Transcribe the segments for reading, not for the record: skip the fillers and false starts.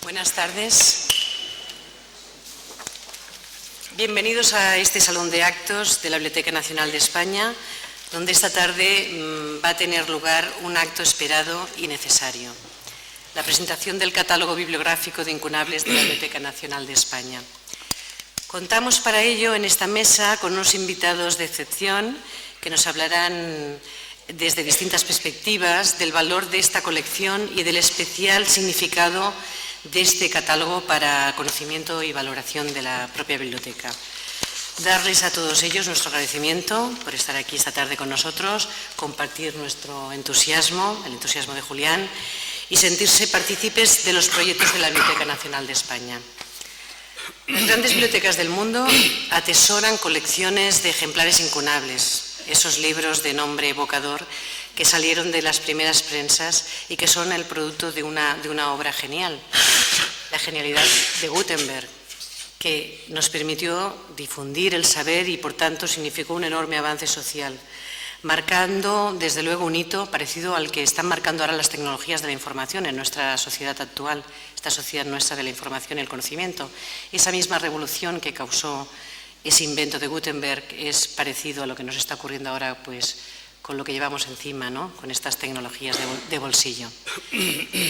Buenas tardes. Bienvenidos a este Salón de Actos de la Biblioteca Nacional de España, donde esta tarde va a tener lugar un acto esperado y necesario: la presentación del catálogo bibliográfico de incunables de la Biblioteca Nacional de España. Contamos para ello en esta mesa con unos invitados de excepción que nos hablarán desde distintas perspectivas del valor de esta colección y del especial significado de este catálogo para conocimiento y valoración de la propia biblioteca. Darles a todos ellos nuestro agradecimiento por estar aquí esta tarde con nosotros, compartir nuestro entusiasmo, el entusiasmo de Julián, y sentirse partícipes de los proyectos de la Biblioteca Nacional de España. Las grandes bibliotecas del mundo atesoran colecciones de ejemplares incunables, esos libros de nombre evocador que salieron de las primeras prensas y que son el producto de una obra genial, la genialidad de Gutenberg, que nos permitió difundir el saber y, por tanto, significó un enorme avance social, marcando, desde luego, un hito parecido al que están marcando ahora las tecnologías de la información en nuestra sociedad actual, esta sociedad nuestra de la información y el conocimiento. Esa misma revolución que causó ese invento de Gutenberg es parecido a lo que nos está ocurriendo ahora, pues, con lo que llevamos encima, ¿no?, con estas tecnologías de bolsillo.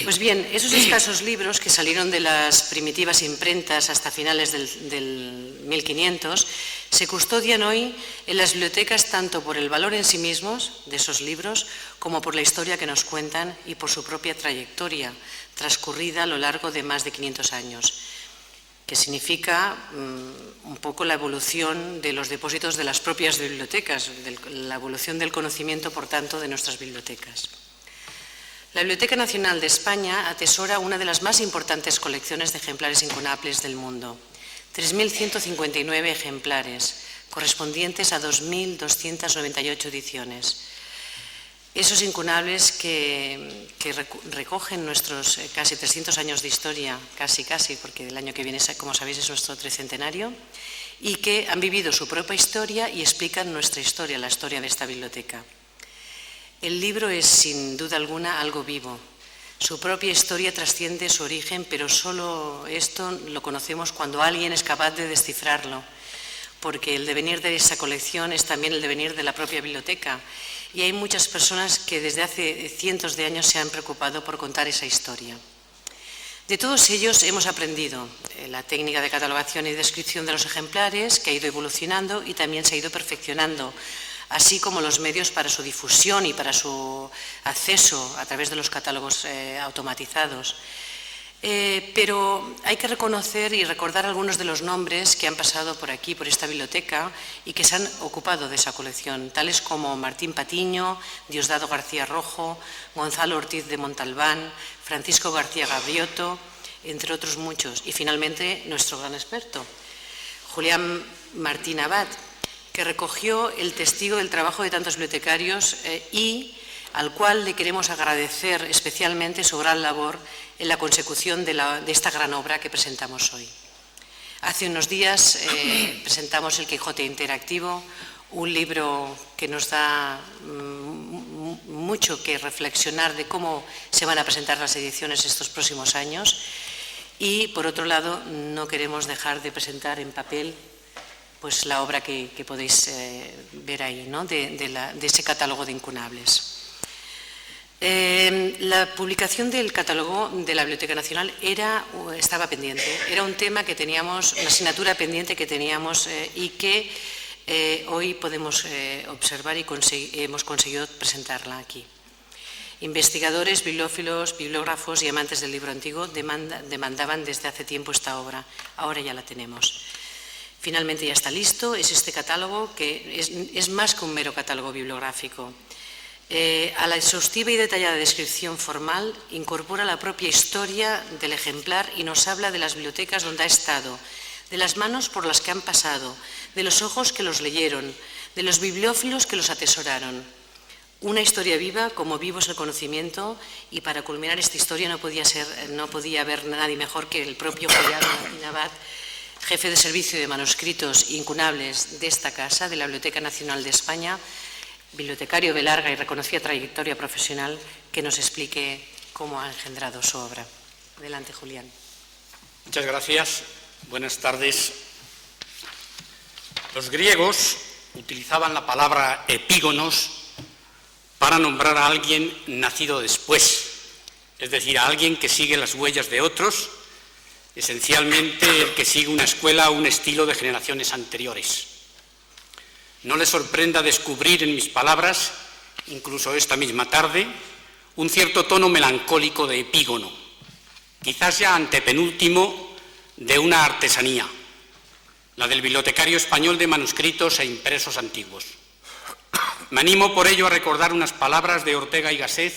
Pues bien, esos escasos libros que salieron de las primitivas imprentas hasta finales del 1500 se custodian hoy en las bibliotecas tanto por el valor en sí mismos de esos libros como por la historia que nos cuentan y por su propia trayectoria transcurrida a lo largo de más de 500 años. Que significa un poco la evolución de los depósitos de las propias bibliotecas, la evolución del conocimiento, por tanto, de nuestras bibliotecas. La Biblioteca Nacional de España atesora una de las más importantes colecciones de ejemplares incunables del mundo, 3.159 ejemplares, correspondientes a 2.298 ediciones. Esos incunables que recogen nuestros casi 300 años de historia, casi, porque el año que viene, como sabéis, es nuestro tricentenario, y que han vivido su propia historia y explican nuestra historia, la historia de esta biblioteca. El libro es, sin duda alguna, algo vivo. Su propia historia trasciende su origen, pero solo esto lo conocemos cuando alguien es capaz de descifrarlo, porque el devenir de esa colección es también el devenir de la propia biblioteca. Y hay muchas personas que desde hace cientos de años se han preocupado por contar esa historia. De todos ellos hemos aprendido la técnica de catalogación y descripción de los ejemplares, que ha ido evolucionando y también se ha ido perfeccionando, así como los medios para su difusión y para su acceso a través de los catálogos automatizados. Pero hay que reconocer y recordar algunos de los nombres que han pasado por aquí, por esta biblioteca, y que se han ocupado de esa colección, tales como Martín Patiño, Diosdado García Rojo, Gonzalo Ortiz de Montalbán, Francisco García Gaviotto, entre otros muchos. Y finalmente nuestro gran experto, Julián Martín Abad, que recogió el testigo del trabajo de tantos bibliotecarios y al cual le queremos agradecer especialmente su gran labor en la consecución de esta gran obra que presentamos hoy. Hace unos días presentamos El Quijote Interactivo, un libro que nos da mucho que reflexionar de cómo se van a presentar las ediciones estos próximos años, y por otro lado no queremos dejar de presentar en papel pues la obra que podéis ver ahí, ¿no?, de ese catálogo de incunables. La publicación del catálogo de la Biblioteca Nacional estaba pendiente, era un tema que teníamos, una asignatura pendiente que teníamos y que hoy podemos observar y hemos conseguido presentarla aquí. Investigadores, bibliófilos, bibliógrafos y amantes del libro antiguo demandaban desde hace tiempo esta obra, ahora ya la tenemos. Finalmente ya está listo, es este catálogo que es más que un mero catálogo bibliográfico. A la exhaustiva y detallada descripción formal incorpora la propia historia del ejemplar y nos habla de las bibliotecas donde ha estado, de las manos por las que han pasado, de los ojos que los leyeron, de los bibliófilos que los atesoraron. Una historia viva, como vivo es el conocimiento, y para culminar esta historia no podía haber nadie mejor que el propio Julián Martín Abad, jefe de servicio de manuscritos incunables de esta casa, de la Biblioteca Nacional de España, bibliotecario de larga y reconocida trayectoria profesional, que nos explique cómo ha engendrado su obra. Adelante, Julián. Muchas gracias. Buenas tardes. Los griegos utilizaban la palabra epígonos para nombrar a alguien nacido después, es decir, a alguien que sigue las huellas de otros, esencialmente el que sigue una escuela o un estilo de generaciones anteriores. No les sorprenda descubrir en mis palabras, incluso esta misma tarde, un cierto tono melancólico de epígono, quizás ya antepenúltimo de una artesanía, la del bibliotecario español de manuscritos e impresos antiguos. Me animo por ello a recordar unas palabras de Ortega y Gasset,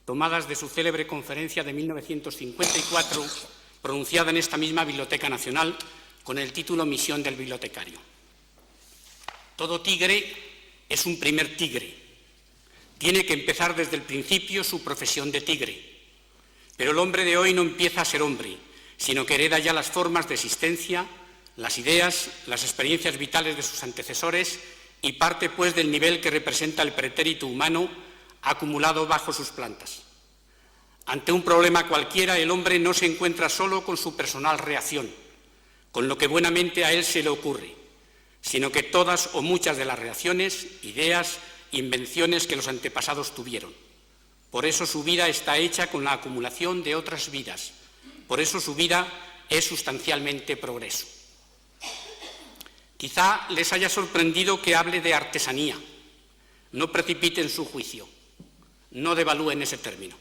tomadas de su célebre conferencia de 1954, pronunciada en esta misma Biblioteca Nacional, con el título Misión del bibliotecario. Todo tigre es un primer tigre. Tiene que empezar desde el principio su profesión de tigre. Pero el hombre de hoy no empieza a ser hombre, sino que hereda ya las formas de existencia, las ideas, las experiencias vitales de sus antecesores y parte, pues, del nivel que representa el pretérito humano acumulado bajo sus plantas. Ante un problema cualquiera, el hombre no se encuentra solo con su personal reacción, con lo que buenamente a él se le ocurre, sino que todas o muchas de las reacciones, ideas, invenciones que los antepasados tuvieron. Por eso su vida está hecha con la acumulación de otras vidas. Por eso su vida es sustancialmente progreso. Quizá les haya sorprendido que hable de artesanía. No precipiten su juicio. No devalúen ese término.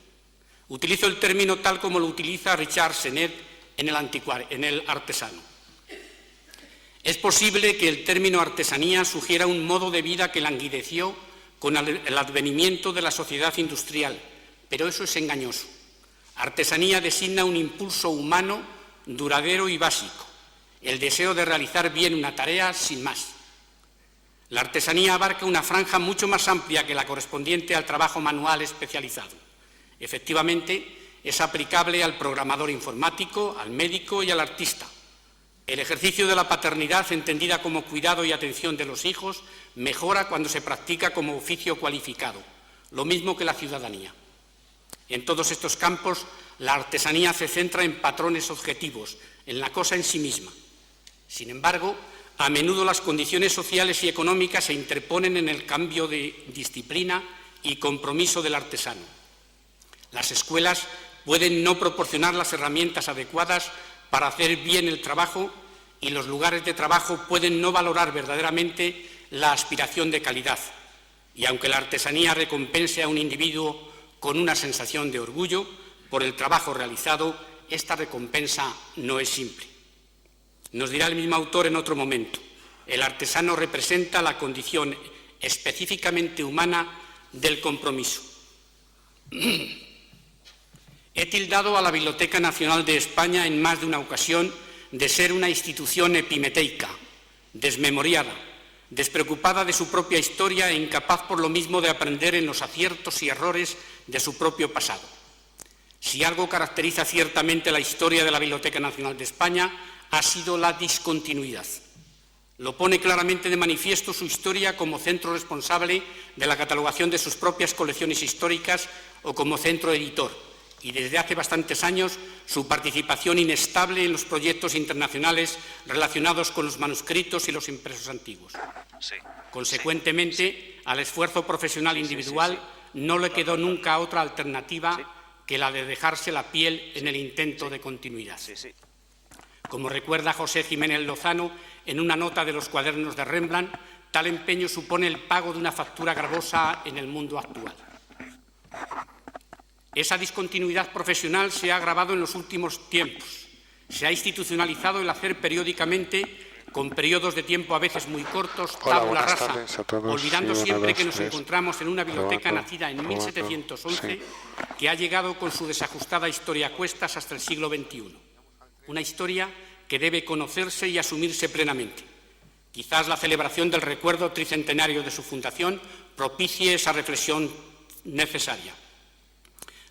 Utilizo el término tal como lo utiliza Richard Sennett en el artesano. Es posible que el término artesanía sugiera un modo de vida que languideció con el advenimiento de la sociedad industrial, pero eso es engañoso. Artesanía designa un impulso humano duradero y básico, el deseo de realizar bien una tarea sin más. La artesanía abarca una franja mucho más amplia que la correspondiente al trabajo manual especializado. Efectivamente, es aplicable al programador informático, al médico y al artista. El ejercicio de la paternidad, entendida como cuidado y atención de los hijos, mejora cuando se practica como oficio cualificado, lo mismo que la ciudadanía. En todos estos campos, la artesanía se centra en patrones objetivos, en la cosa en sí misma. Sin embargo, a menudo las condiciones sociales y económicas se interponen en el cambio de disciplina y compromiso del artesano. Las escuelas pueden no proporcionar las herramientas adecuadas para hacer bien el trabajo y los lugares de trabajo pueden no valorar verdaderamente la aspiración de calidad. Y aunque la artesanía recompense a un individuo con una sensación de orgullo por el trabajo realizado, esta recompensa no es simple. Nos dirá el mismo autor en otro momento: el artesano representa la condición específicamente humana del compromiso. He tildado a la Biblioteca Nacional de España en más de una ocasión de ser una institución epimeteica, desmemoriada, despreocupada de su propia historia e incapaz por lo mismo de aprender en los aciertos y errores de su propio pasado. Si algo caracteriza ciertamente la historia de la Biblioteca Nacional de España, ha sido la discontinuidad. Lo pone claramente de manifiesto su historia como centro responsable de la catalogación de sus propias colecciones históricas o como centro editor, y desde hace bastantes años su participación inestable en los proyectos internacionales relacionados con los manuscritos y los impresos antiguos. Consecuentemente, al esfuerzo profesional individual no le quedó nunca otra alternativa que la de dejarse la piel en el intento de continuidad. Como recuerda José Jiménez Lozano en una nota de los cuadernos de Rembrandt, tal empeño supone el pago de una factura gravosa en el mundo actual. Esa discontinuidad profesional se ha agravado en los últimos tiempos. Se ha institucionalizado el hacer periódicamente, con periodos de tiempo a veces muy cortos, tabula rasa, olvidando siempre que nos encontramos en una biblioteca nacida en 1711, que ha llegado con su desajustada historia a cuestas hasta el siglo XXI. Una historia que debe conocerse y asumirse plenamente. Quizás la celebración del recuerdo tricentenario de su fundación propicie esa reflexión necesaria.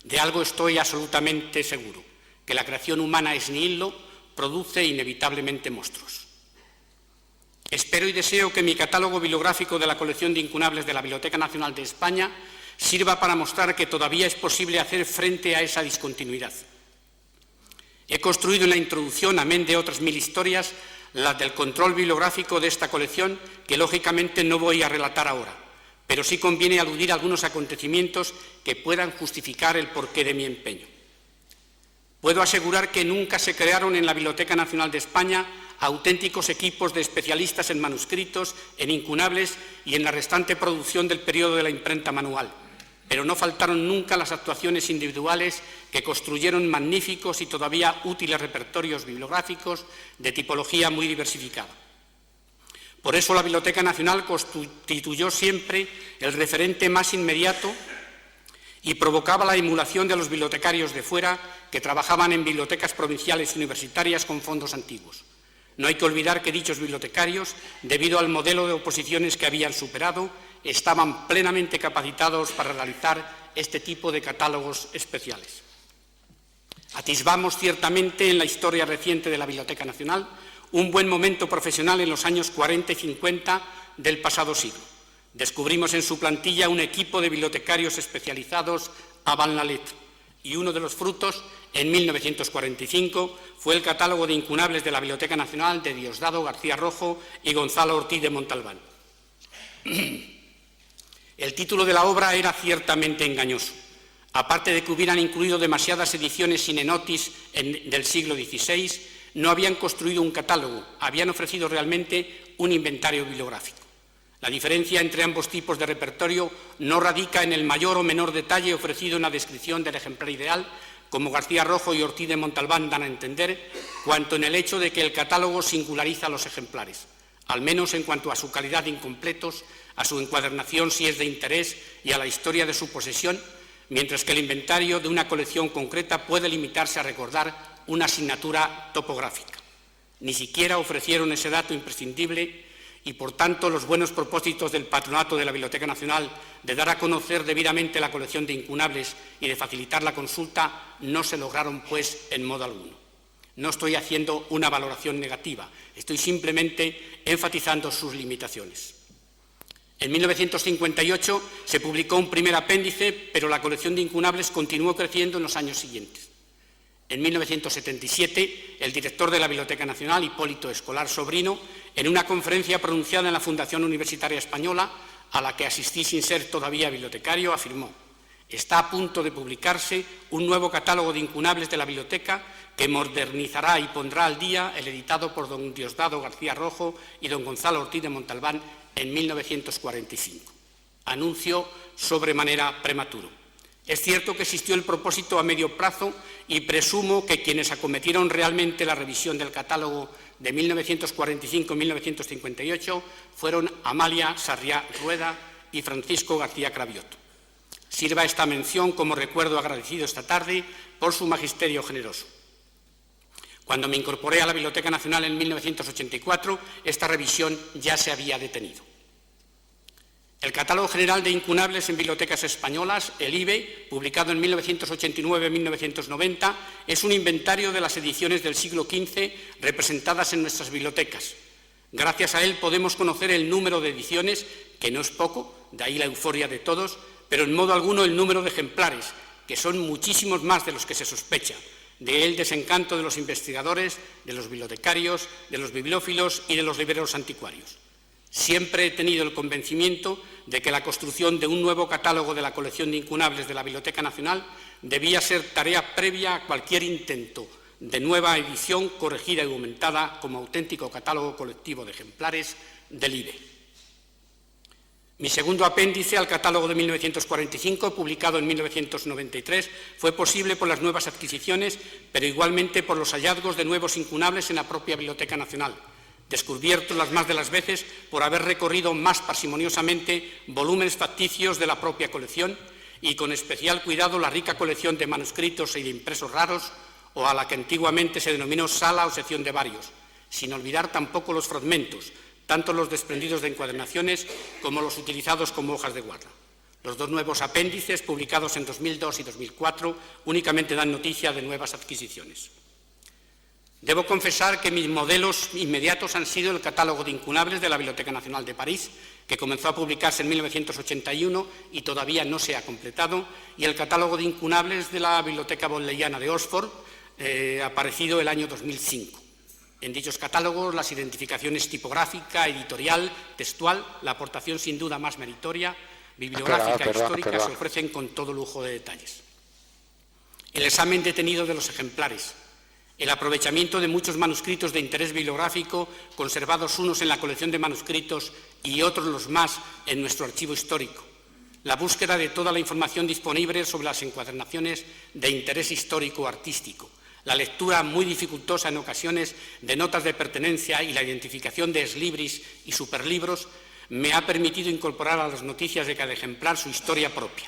De algo estoy absolutamente seguro, que la creación humana ex nihilo produce inevitablemente monstruos. Espero y deseo que mi catálogo bibliográfico de la colección de incunables de la Biblioteca Nacional de España sirva para mostrar que todavía es posible hacer frente a esa discontinuidad. He construido en la introducción, amén de otras 1000 historias, la del control bibliográfico de esta colección, que lógicamente no voy a relatar ahora, pero sí conviene aludir a algunos acontecimientos que puedan justificar el porqué de mi empeño. Puedo asegurar que nunca se crearon en la Biblioteca Nacional de España auténticos equipos de especialistas en manuscritos, en incunables y en la restante producción del periodo de la imprenta manual, pero no faltaron nunca las actuaciones individuales que construyeron magníficos y todavía útiles repertorios bibliográficos de tipología muy diversificada. Por eso la Biblioteca Nacional constituyó siempre el referente más inmediato y provocaba la emulación de los bibliotecarios de fuera que trabajaban en bibliotecas provinciales y universitarias con fondos antiguos. No hay que olvidar que dichos bibliotecarios, debido al modelo de oposiciones que habían superado, estaban plenamente capacitados para realizar este tipo de catálogos especiales. Atisbamos ciertamente en la historia reciente de la Biblioteca Nacional un buen momento profesional en los años 40 y 50 del pasado siglo. Descubrimos en su plantilla un equipo de bibliotecarios especializados avant la lettre, y uno de los frutos, en 1945, fue el catálogo de incunables de la Biblioteca Nacional de Diosdado García Rojo y Gonzalo Ortiz de Montalbán. El título de la obra era ciertamente engañoso. Aparte de que hubieran incluido demasiadas ediciones sine notis del siglo XVI, no habían construido un catálogo, habían ofrecido realmente un inventario bibliográfico. La diferencia entre ambos tipos de repertorio no radica en el mayor o menor detalle ofrecido en la descripción del ejemplar ideal, como García Rojo y Ortiz de Montalbán dan a entender, cuanto en el hecho de que el catálogo singulariza los ejemplares, al menos en cuanto a su calidad de incompletos, a su encuadernación si es de interés y a la historia de su posesión, mientras que el inventario de una colección concreta puede limitarse a recordar una asignatura topográfica. Ni siquiera ofrecieron ese dato imprescindible y, por tanto, los buenos propósitos del Patronato de la Biblioteca Nacional de dar a conocer debidamente la colección de incunables y de facilitar la consulta no se lograron, pues, en modo alguno. No estoy haciendo una valoración negativa, estoy simplemente enfatizando sus limitaciones. En 1958 se publicó un primer apéndice, pero la colección de incunables continuó creciendo en los años siguientes. En 1977, el director de la Biblioteca Nacional, Hipólito Escolar Sobrino, en una conferencia pronunciada en la Fundación Universitaria Española, a la que asistí sin ser todavía bibliotecario, afirmó: «Está a punto de publicarse un nuevo catálogo de incunables de la biblioteca que modernizará y pondrá al día el editado por don Diosdado García Rojo y don Gonzalo Ortiz de Montalbán en 1945. Anuncio sobremanera prematuro. Es cierto que existió el propósito a medio plazo y presumo que quienes acometieron realmente la revisión del catálogo de 1945-1958 fueron Amalia Sarriá Rueda y Francisco García Cravioto. Sirva esta mención como recuerdo agradecido esta tarde por su magisterio generoso. Cuando me incorporé a la Biblioteca Nacional en 1984, esta revisión ya se había detenido. El Catálogo General de Incunables en Bibliotecas Españolas, el IBE, publicado en 1989-1990, es un inventario de las ediciones del siglo XV representadas en nuestras bibliotecas. Gracias a él podemos conocer el número de ediciones, que no es poco, de ahí la euforia de todos, pero en modo alguno el número de ejemplares, que son muchísimos más de los que se sospecha. De él desencanto de los investigadores, de los bibliotecarios, de los bibliófilos y de los libreros anticuarios. Siempre he tenido el convencimiento de que la construcción de un nuevo catálogo de la colección de incunables de la Biblioteca Nacional debía ser tarea previa a cualquier intento de nueva edición corregida y aumentada como auténtico catálogo colectivo de ejemplares del IBE. Mi segundo apéndice al catálogo de 1945, publicado en 1993, fue posible por las nuevas adquisiciones, pero igualmente por los hallazgos de nuevos incunables en la propia Biblioteca Nacional, descubiertos las más de las veces por haber recorrido más parsimoniosamente volúmenes facticios de la propia colección y con especial cuidado la rica colección de manuscritos y de impresos raros, o a la que antiguamente se denominó sala o sección de varios, sin olvidar tampoco los fragmentos, tanto los desprendidos de encuadernaciones como los utilizados como hojas de guarda. Los dos nuevos apéndices, publicados en 2002 y 2004, únicamente dan noticia de nuevas adquisiciones. Debo confesar que mis modelos inmediatos han sido el catálogo de incunables de la Biblioteca Nacional de París, que comenzó a publicarse en 1981 y todavía no se ha completado, y el catálogo de incunables de la Biblioteca Bodleiana de Oxford, aparecido el año 2005. En dichos catálogos, las identificaciones tipográfica, editorial, textual, la aportación sin duda más meritoria, bibliográfica e histórica se ofrecen con todo lujo de detalles. El examen detenido de los ejemplares, el aprovechamiento de muchos manuscritos de interés bibliográfico, conservados unos en la colección de manuscritos y otros los más en nuestro archivo histórico, la búsqueda de toda la información disponible sobre las encuadernaciones de interés histórico o artístico, la lectura muy dificultosa en ocasiones de notas de pertenencia y la identificación de exlibris y superlibros me ha permitido incorporar a las noticias de cada ejemplar su historia propia.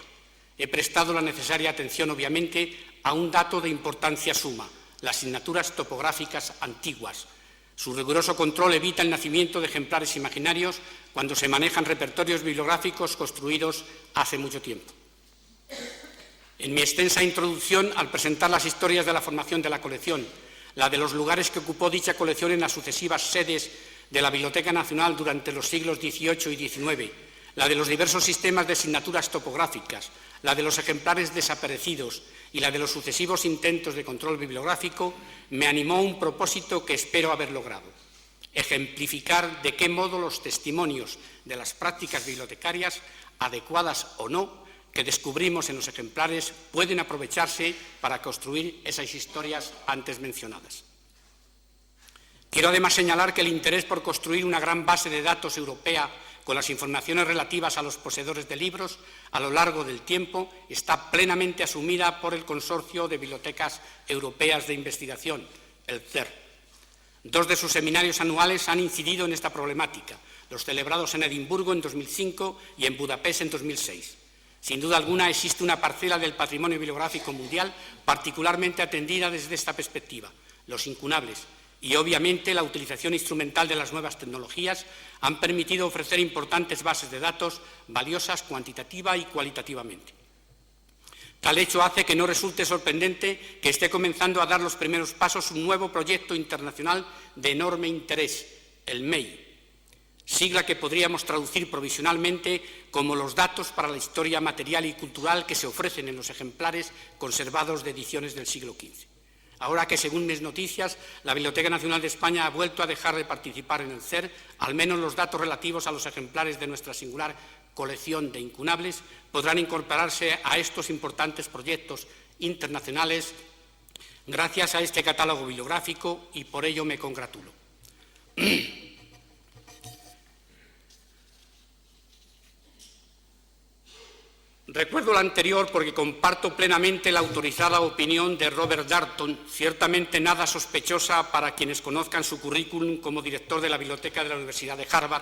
He prestado la necesaria atención, obviamente, a un dato de importancia suma, las asignaturas topográficas antiguas. Su riguroso control evita el nacimiento de ejemplares imaginarios cuando se manejan repertorios bibliográficos construidos hace mucho tiempo. En mi extensa introducción, al presentar las historias de la formación de la colección, la de los lugares que ocupó dicha colección en las sucesivas sedes de la Biblioteca Nacional durante los siglos XVIII y XIX, la de los diversos sistemas de asignaturas topográficas, la de los ejemplares desaparecidos y la de los sucesivos intentos de control bibliográfico, me animó un propósito que espero haber logrado: ejemplificar de qué modo los testimonios de las prácticas bibliotecarias, adecuadas o no, que descubrimos en los ejemplares, pueden aprovecharse para construir esas historias antes mencionadas. Quiero además señalar que el interés por construir una gran base de datos europea con las informaciones relativas a los poseedores de libros a lo largo del tiempo está plenamente asumida por el Consorcio de Bibliotecas Europeas de Investigación, el CER. Dos de sus seminarios anuales han incidido en esta problemática, los celebrados en Edimburgo en 2005 y en Budapest en 2006. Sin duda alguna existe una parcela del patrimonio bibliográfico mundial particularmente atendida desde esta perspectiva, los incunables, y obviamente la utilización instrumental de las nuevas tecnologías han permitido ofrecer importantes bases de datos valiosas cuantitativa y cualitativamente. Tal hecho hace que no resulte sorprendente que esté comenzando a dar los primeros pasos un nuevo proyecto internacional de enorme interés, el MEI, sigla que podríamos traducir provisionalmente como los datos para la historia material y cultural que se ofrecen en los ejemplares conservados de ediciones del siglo XV. Ahora que, según mis noticias, la Biblioteca Nacional de España ha vuelto a dejar de participar en el CER, al menos los datos relativos a los ejemplares de nuestra singular colección de incunables podrán incorporarse a estos importantes proyectos internacionales gracias a este catálogo bibliográfico y por ello me congratulo. Recuerdo lo anterior porque comparto plenamente la autorizada opinión de Robert Darnton, ciertamente nada sospechosa para quienes conozcan su currículum como director de la Biblioteca de la Universidad de Harvard,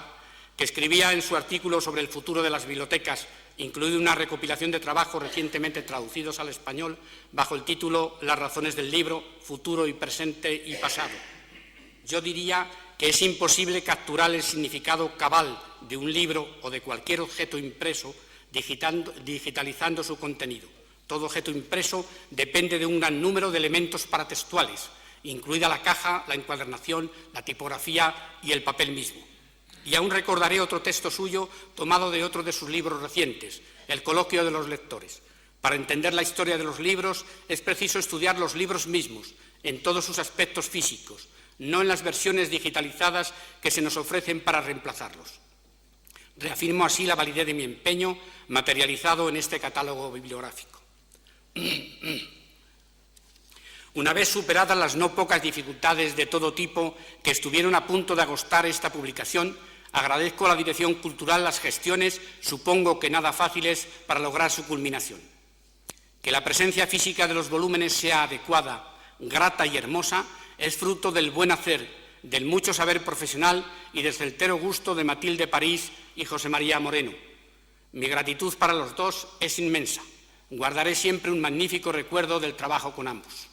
que escribía en su artículo sobre el futuro de las bibliotecas, incluida una recopilación de trabajos recientemente traducidos al español bajo el título Las razones del libro, futuro y presente y pasado. Yo diría que es imposible capturar el significado cabal de un libro o de cualquier objeto impreso digitalizando su contenido. Todo objeto impreso depende de un gran número de elementos paratextuales, incluida la caja, la encuadernación, la tipografía y el papel mismo. Y aún recordaré otro texto suyo tomado de otro de sus libros recientes, El coloquio de los lectores. Para entender la historia de los libros es preciso estudiar los libros mismos, en todos sus aspectos físicos, no en las versiones digitalizadas que se nos ofrecen para reemplazarlos. Reafirmo así la validez de mi empeño materializado en este catálogo bibliográfico. Una vez superadas las no pocas dificultades de todo tipo que estuvieron a punto de agostar esta publicación, agradezco a la Dirección Cultural las gestiones, supongo que nada fáciles, para lograr su culminación. Que la presencia física de los volúmenes sea adecuada, grata y hermosa es fruto del buen hacer, del mucho saber profesional y del certero gusto de Matilde París y José María Moreno. Mi gratitud para los dos es inmensa. Guardaré siempre un magnífico recuerdo del trabajo con ambos.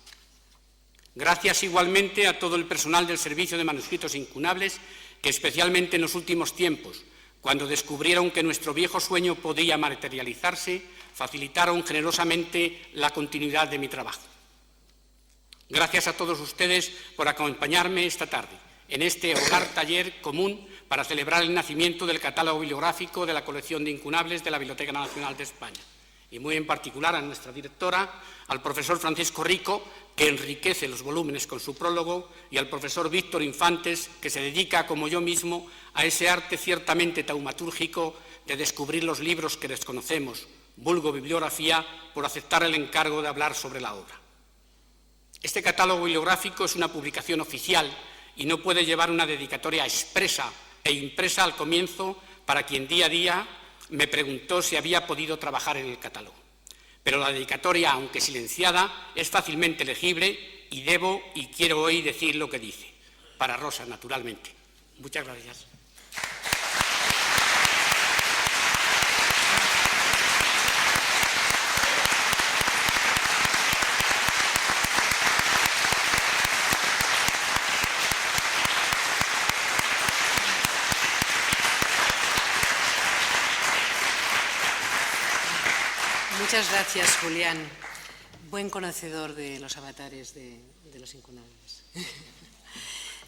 Gracias igualmente a todo el personal del Servicio de Manuscritos Incunables que, especialmente en los últimos tiempos, cuando descubrieron que nuestro viejo sueño podía materializarse, facilitaron generosamente la continuidad de mi trabajo. Gracias a todos ustedes por acompañarme esta tarde en este hogar taller común para celebrar el nacimiento del catálogo bibliográfico de la colección de incunables de la Biblioteca Nacional de España. y muy en particular a nuestra directora, al profesor Francisco Rico, que enriquece los volúmenes con su prólogo, y al profesor Víctor Infantes, que se dedica, como yo mismo, a ese arte ciertamente taumatúrgico de descubrir los libros que desconocemos, vulgo bibliografía, por aceptar el encargo de hablar sobre la obra. Este catálogo bibliográfico es una publicación oficial y no puede llevar una dedicatoria expresa e impresa al comienzo para quien día a día me preguntó si había podido trabajar en el catálogo. Pero la dedicatoria, aunque silenciada, es fácilmente legible y debo y quiero hoy decir lo que dice. Para Rosa, naturalmente. Muchas gracias. Muchas gracias, Julián. Buen conocedor de los avatares de los incunables.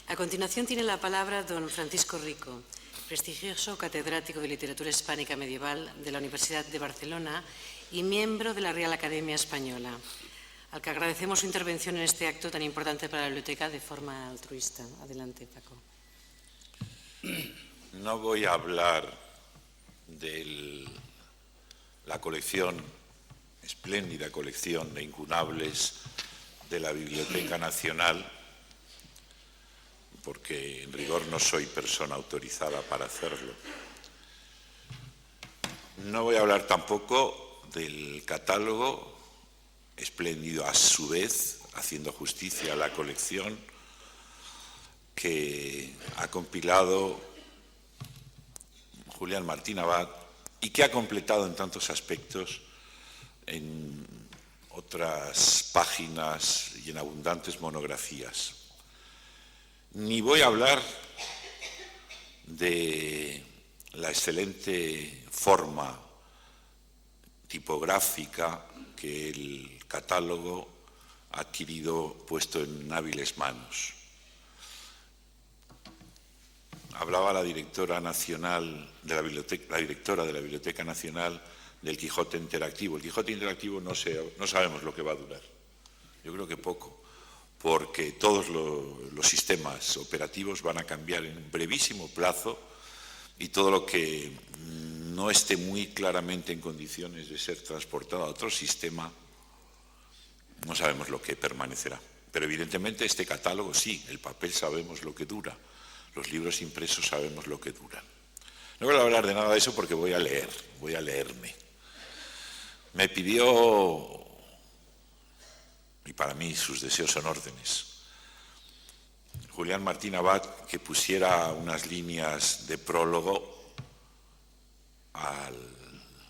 A continuación tiene la palabra don Francisco Rico, prestigioso catedrático de Literatura Hispánica Medieval de la Universidad de Barcelona y miembro de la Real Academia Española, al que agradecemos su intervención en este acto tan importante para la biblioteca de forma altruista. Adelante, Paco. No voy a hablar de la colección, espléndida colección de incunables de la Biblioteca Nacional, porque en rigor no soy persona autorizada para hacerlo. No voy a hablar tampoco del catálogo, espléndido a su vez, haciendo justicia a la colección, que ha compilado Julián Martín Abad y que ha completado en tantos aspectos en otras páginas y en abundantes monografías. Ni voy a hablar de la excelente forma tipográfica que el catálogo ha adquirido puesto en hábiles manos. Hablaba la directora nacional de la biblioteca, la directora de la Biblioteca Nacional, del Quijote interactivo. El Quijote interactivo no sabemos lo que va a durar. Yo creo que poco, porque todos los sistemas operativos van a cambiar en un brevísimo plazo y todo lo que no esté muy claramente en condiciones de ser transportado a otro sistema, no sabemos lo que permanecerá. Pero evidentemente este catálogo sí, el papel sabemos lo que dura, los libros impresos sabemos lo que duran. No voy a hablar de nada de eso porque voy a leerme. Me pidió, y para mí sus deseos son órdenes, Julián Martín Abad que pusiera unas líneas de prólogo al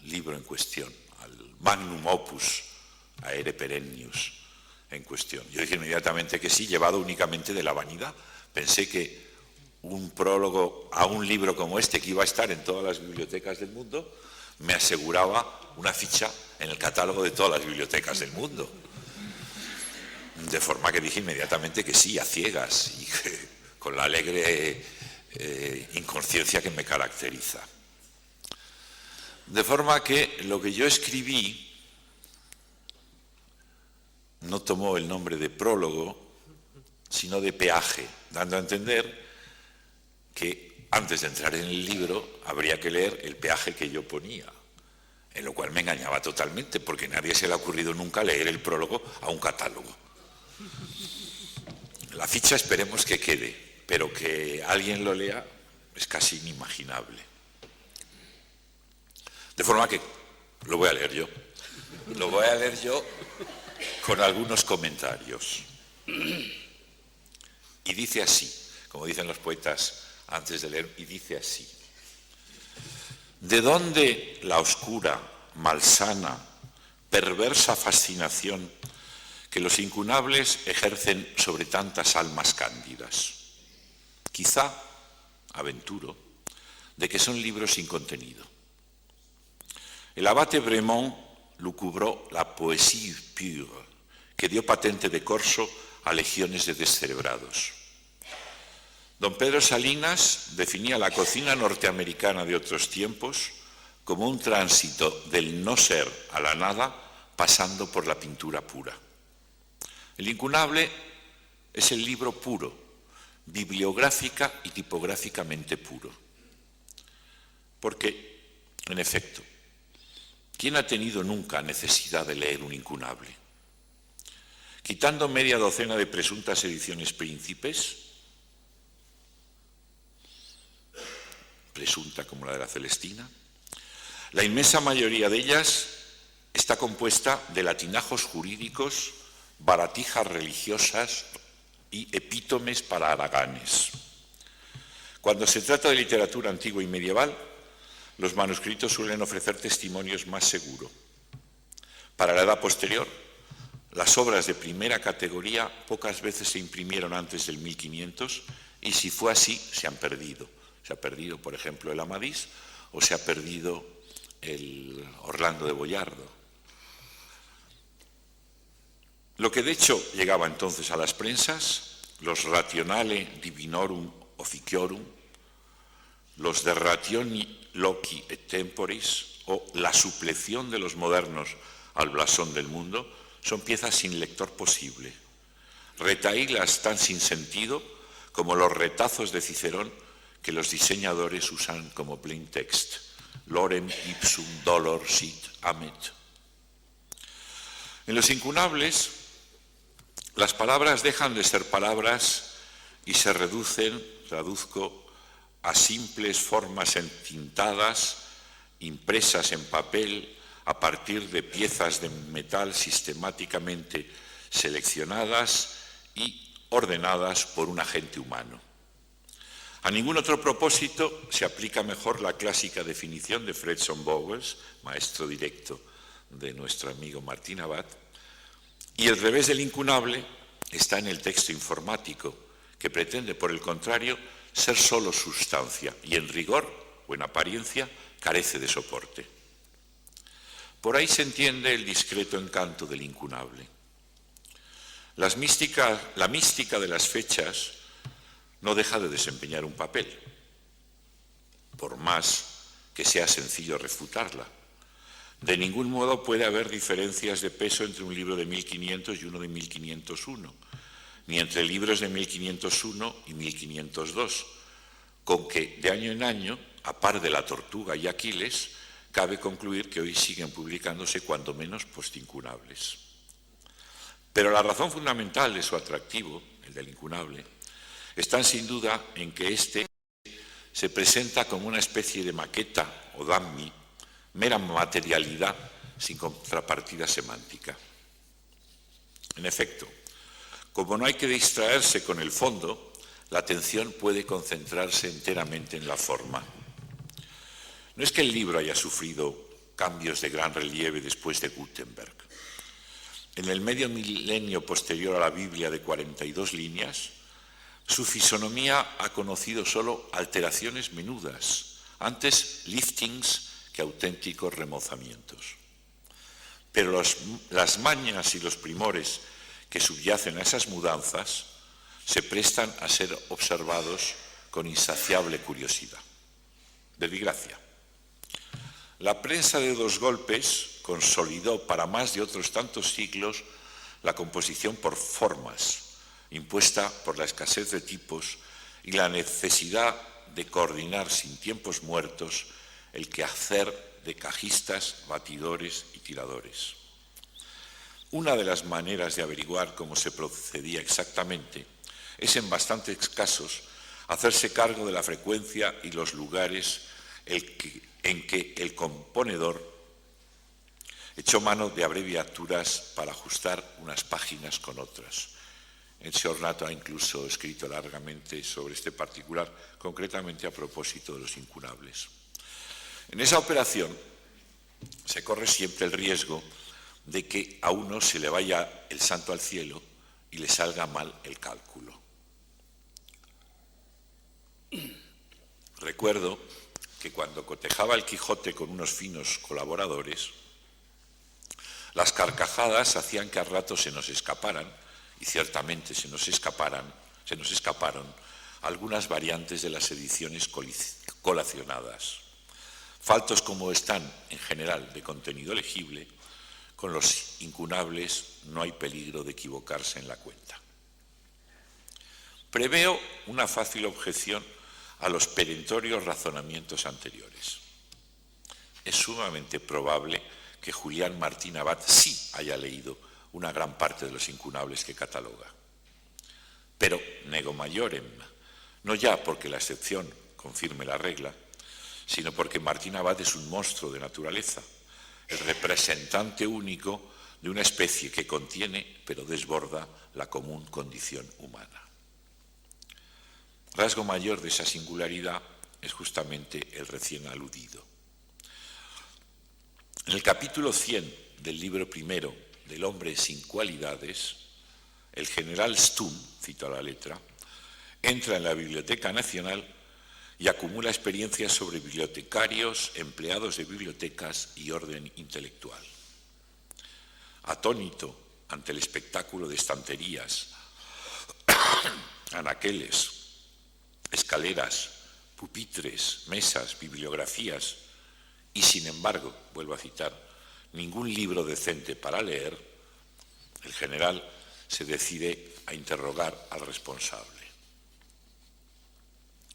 libro en cuestión, al magnum opus aere perennius en cuestión. Yo dije inmediatamente que sí, llevado únicamente de la vanidad. Pensé que un prólogo a un libro como este, que iba a estar en todas las bibliotecas del mundo, me aseguraba una ficha en el catálogo de todas las bibliotecas del mundo. De forma que dije inmediatamente que sí, a ciegas, y con la alegre inconsciencia que me caracteriza. De forma que lo que yo escribí no tomó el nombre de prólogo, sino de peaje, dando a entender que antes de entrar en el libro habría que leer el peaje que yo ponía, en lo cual me engañaba totalmente, porque a nadie se le ha ocurrido nunca leer el prólogo a un catálogo. La ficha esperemos que quede, pero que alguien lo lea es casi inimaginable. De forma que lo voy a leer yo. Lo voy a leer yo con algunos comentarios. Y dice así, como dicen los poetas antes de leer, y dice así: ¿de dónde la oscura, malsana, perversa fascinación que los incunables ejercen sobre tantas almas cándidas? Quizá, aventuro, de que son libros sin contenido. El abate Bremont lucubró la poésie pure, que dio patente de corso a legiones de descerebrados. Don Pedro Salinas definía la cocina norteamericana de otros tiempos como un tránsito del no ser a la nada, pasando por la pintura pura. El incunable es el libro puro, bibliográfica y tipográficamente puro. Porque, en efecto, ¿quién ha tenido nunca necesidad de leer un incunable? Quitando media docena de presuntas ediciones príncipes, presunta como la de la Celestina, la inmensa mayoría de ellas está compuesta de latinajos jurídicos, baratijas religiosas y epítomes para haraganes. Cuando se trata de literatura antigua y medieval, los manuscritos suelen ofrecer testimonios más seguros. Para la edad posterior, las obras de primera categoría pocas veces se imprimieron antes del 1500 y si fue así, se han perdido. Se ha perdido, por ejemplo, el Amadís o se ha perdido el Orlando de Boiardo. Lo que de hecho llegaba entonces a las prensas, los Rationale Divinorum Officiorum, los de Rationi Loci et Temporis o la supleción de los modernos al blasón del mundo, son piezas sin lector posible, retahílas tan sin sentido como los retazos de Cicerón que los diseñadores usan como plain text, lorem ipsum dolor sit amet. En los incunables, las palabras dejan de ser palabras y se traduzco, a simples formas entintadas, impresas en papel, a partir de piezas de metal sistemáticamente seleccionadas y ordenadas por un agente humano. A ningún otro propósito se aplica mejor la clásica definición de Fredson Bowers, maestro directo de nuestro amigo Martín Abad, y el revés del incunable está en el texto informático, que pretende, por el contrario, ser solo sustancia y en rigor o en apariencia carece de soporte. Por ahí se entiende el discreto encanto del incunable. La mística de las fechas no deja de desempeñar un papel, por más que sea sencillo refutarla. De ningún modo puede haber diferencias de peso entre un libro de 1500 y uno de 1501, ni entre libros de 1501 y 1502, con que de año en año, a par de La Tortuga y Aquiles, cabe concluir que hoy siguen publicándose cuando menos postincunables. Pero la razón fundamental de su atractivo, el del incunable, está sin duda en que éste se presenta como una especie de maqueta o dummy, mera materialidad sin contrapartida semántica. En efecto, como no hay que distraerse con el fondo, la atención puede concentrarse enteramente en la forma. No es que el libro haya sufrido cambios de gran relieve después de Gutenberg. En el medio milenio posterior a la Biblia de 42 líneas, su fisonomía ha conocido solo alteraciones menudas, antes liftings que auténticos remozamientos. Pero las mañas y los primores que subyacen a esas mudanzas se prestan a ser observados con insaciable curiosidad. Desgracia. La prensa de dos golpes consolidó para más de otros tantos siglos la composición por formas, impuesta por la escasez de tipos y la necesidad de coordinar sin tiempos muertos el quehacer de cajistas, batidores y tiradores. Una de las maneras de averiguar cómo se procedía exactamente es, en bastantes casos, hacerse cargo de la frecuencia y los lugares en que el componedor echó mano de abreviaturas para ajustar unas páginas con otras. Ezio Ornato ha incluso escrito largamente sobre este particular, concretamente a propósito de los incunables. En esa operación se corre siempre el riesgo de que a uno se le vaya el santo al cielo y le salga mal el cálculo. Recuerdo que cuando cotejaba el Quijote con unos finos colaboradores, las carcajadas hacían que a ratos se nos escaparan, y ciertamente se nos escaparon algunas variantes de las ediciones colacionadas. faltos como están en general de contenido legible, con los incunables no hay peligro de equivocarse en la cuenta. Preveo una fácil objeción a los perentorios razonamientos anteriores. Es sumamente probable que Julián Martín Abad sí haya leído una gran parte de los incunables que cataloga. Pero nego maiorem, no ya porque la excepción confirme la regla, sino porque Martín Abad es un monstruo de naturaleza, el representante único de una especie que contiene, pero desborda, la común condición humana. Rasgo mayor de esa singularidad es justamente el recién aludido. En el capítulo 100 del libro primero del hombre sin cualidades, el general Stum, cito a la letra, entra en la Biblioteca Nacional y acumula experiencias sobre bibliotecarios, empleados de bibliotecas y orden intelectual. Atónito ante el espectáculo de estanterías, anaqueles, escaleras, pupitres, mesas, bibliografías y, sin embargo, vuelvo a citar, ningún libro decente para leer, el general se decide a interrogar al responsable.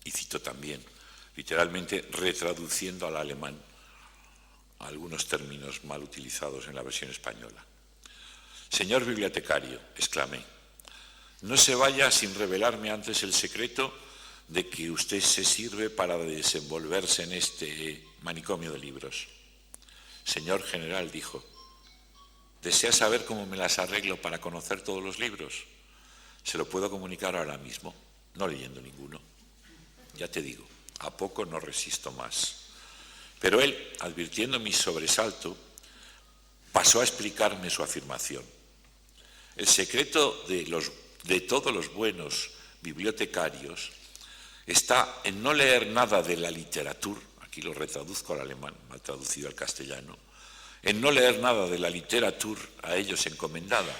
Y cito también, literalmente retraduciendo al alemán algunos términos mal utilizados en la versión española. Señor bibliotecario, exclamé, no se vaya sin revelarme antes el secreto de que usted se sirve para desenvolverse en este manicomio de libros. Señor general, dijo, ¿desea saber cómo me las arreglo para conocer todos los libros? Se lo puedo comunicar ahora mismo, no leyendo ninguno. Ya te digo, a poco no resisto más. Pero él, advirtiendo mi sobresalto, pasó a explicarme su afirmación. El secreto de todos los buenos bibliotecarios está en no leer nada de la literatura, aquí lo retraduzco al alemán, mal traducido al castellano, en no leer nada de la literatura a ellos encomendada,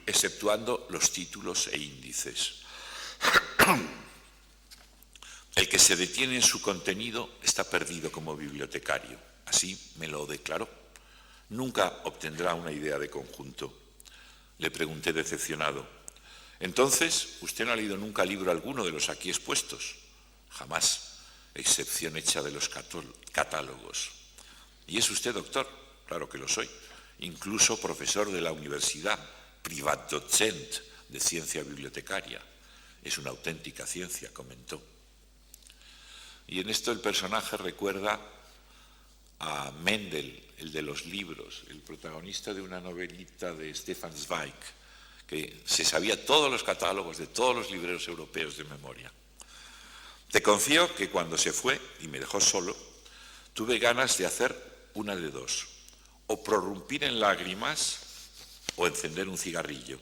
exceptuando los títulos e índices. El que se detiene en su contenido está perdido como bibliotecario, así me lo declaró. Nunca obtendrá una idea de conjunto. Le pregunté decepcionado, entonces, ¿usted no ha leído nunca libro alguno de los aquí expuestos? Jamás, excepción hecha de los catálogos. ¿Y es usted doctor? Claro que lo soy, incluso profesor de la universidad, privatdozent de ciencia bibliotecaria. Es una auténtica ciencia, comentó. Y en esto el personaje recuerda a Mendel, el de los libros, el protagonista de una novelita de Stefan Zweig, que se sabía todos los catálogos de todos los libreros europeos de memoria. Te confío que cuando se fue y me dejó solo, tuve ganas de hacer una de dos, o prorrumpir en lágrimas o encender un cigarrillo,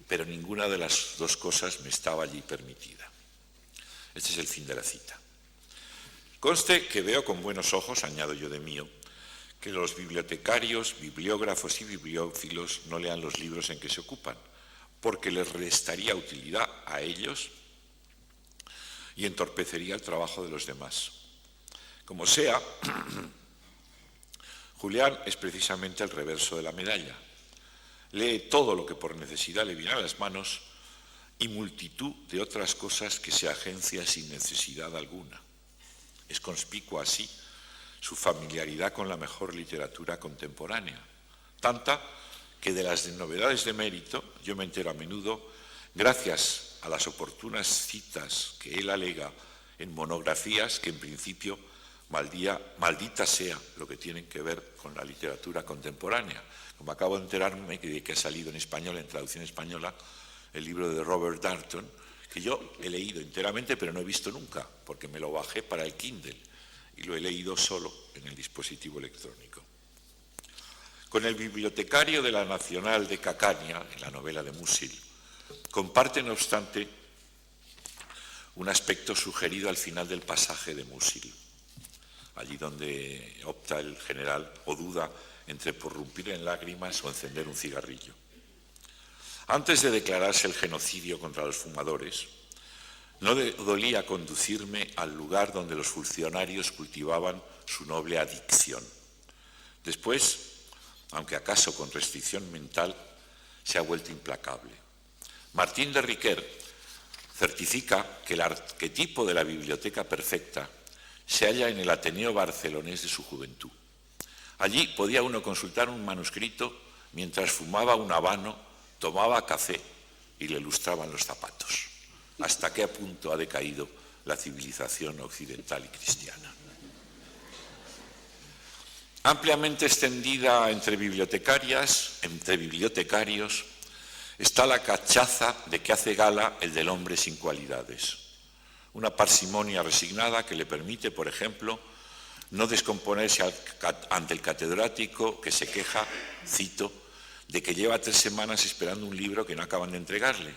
pero ninguna de las dos cosas me estaba allí permitida. Este es el fin de la cita. Conste que veo con buenos ojos, añado yo de mío, que los bibliotecarios, bibliógrafos y bibliófilos no lean los libros en que se ocupan, porque les restaría utilidad a ellos y entorpecería el trabajo de los demás. Como sea, Julián es precisamente el reverso de la medalla. Lee todo lo que por necesidad le viene a las manos y multitud de otras cosas que se agencia sin necesidad alguna. Es conspicua así su familiaridad con la mejor literatura contemporánea, tanta que de las novedades de mérito yo me entero a menudo gracias a las oportunas citas que él alega en monografías que en principio maldita sea lo que tienen que ver con la literatura contemporánea. Como acabo de enterarme que ha salido en español, en traducción española, el libro de Robert Darnton, que yo he leído enteramente pero no he visto nunca, porque me lo bajé para el Kindle y lo he leído solo en el dispositivo electrónico. Con el bibliotecario de la Nacional de Cacaña, en la novela de Musil, comparte, no obstante, un aspecto sugerido al final del pasaje de Musil, allí donde opta el general o duda entre prorrumpir en lágrimas o encender un cigarrillo. Antes de declararse el genocidio contra los fumadores, no dolía conducirme al lugar donde los funcionarios cultivaban su noble adicción. Después, aunque acaso con restricción mental, se ha vuelto implacable. Martín de Riquer certifica que el arquetipo de la biblioteca perfecta se halla en el Ateneo barcelonés de su juventud. Allí podía uno consultar un manuscrito mientras fumaba un habano, tomaba café y le lustraban los zapatos. ¿Hasta qué punto ha decaído la civilización occidental y cristiana? Ampliamente extendida entre bibliotecarias, entre bibliotecarios, está la cachaza de que hace gala el del hombre sin cualidades. Una parsimonia resignada que le permite, por ejemplo, no descomponerse ante el catedrático que se queja, cito, de que lleva 3 semanas esperando un libro que no acaban de entregarle.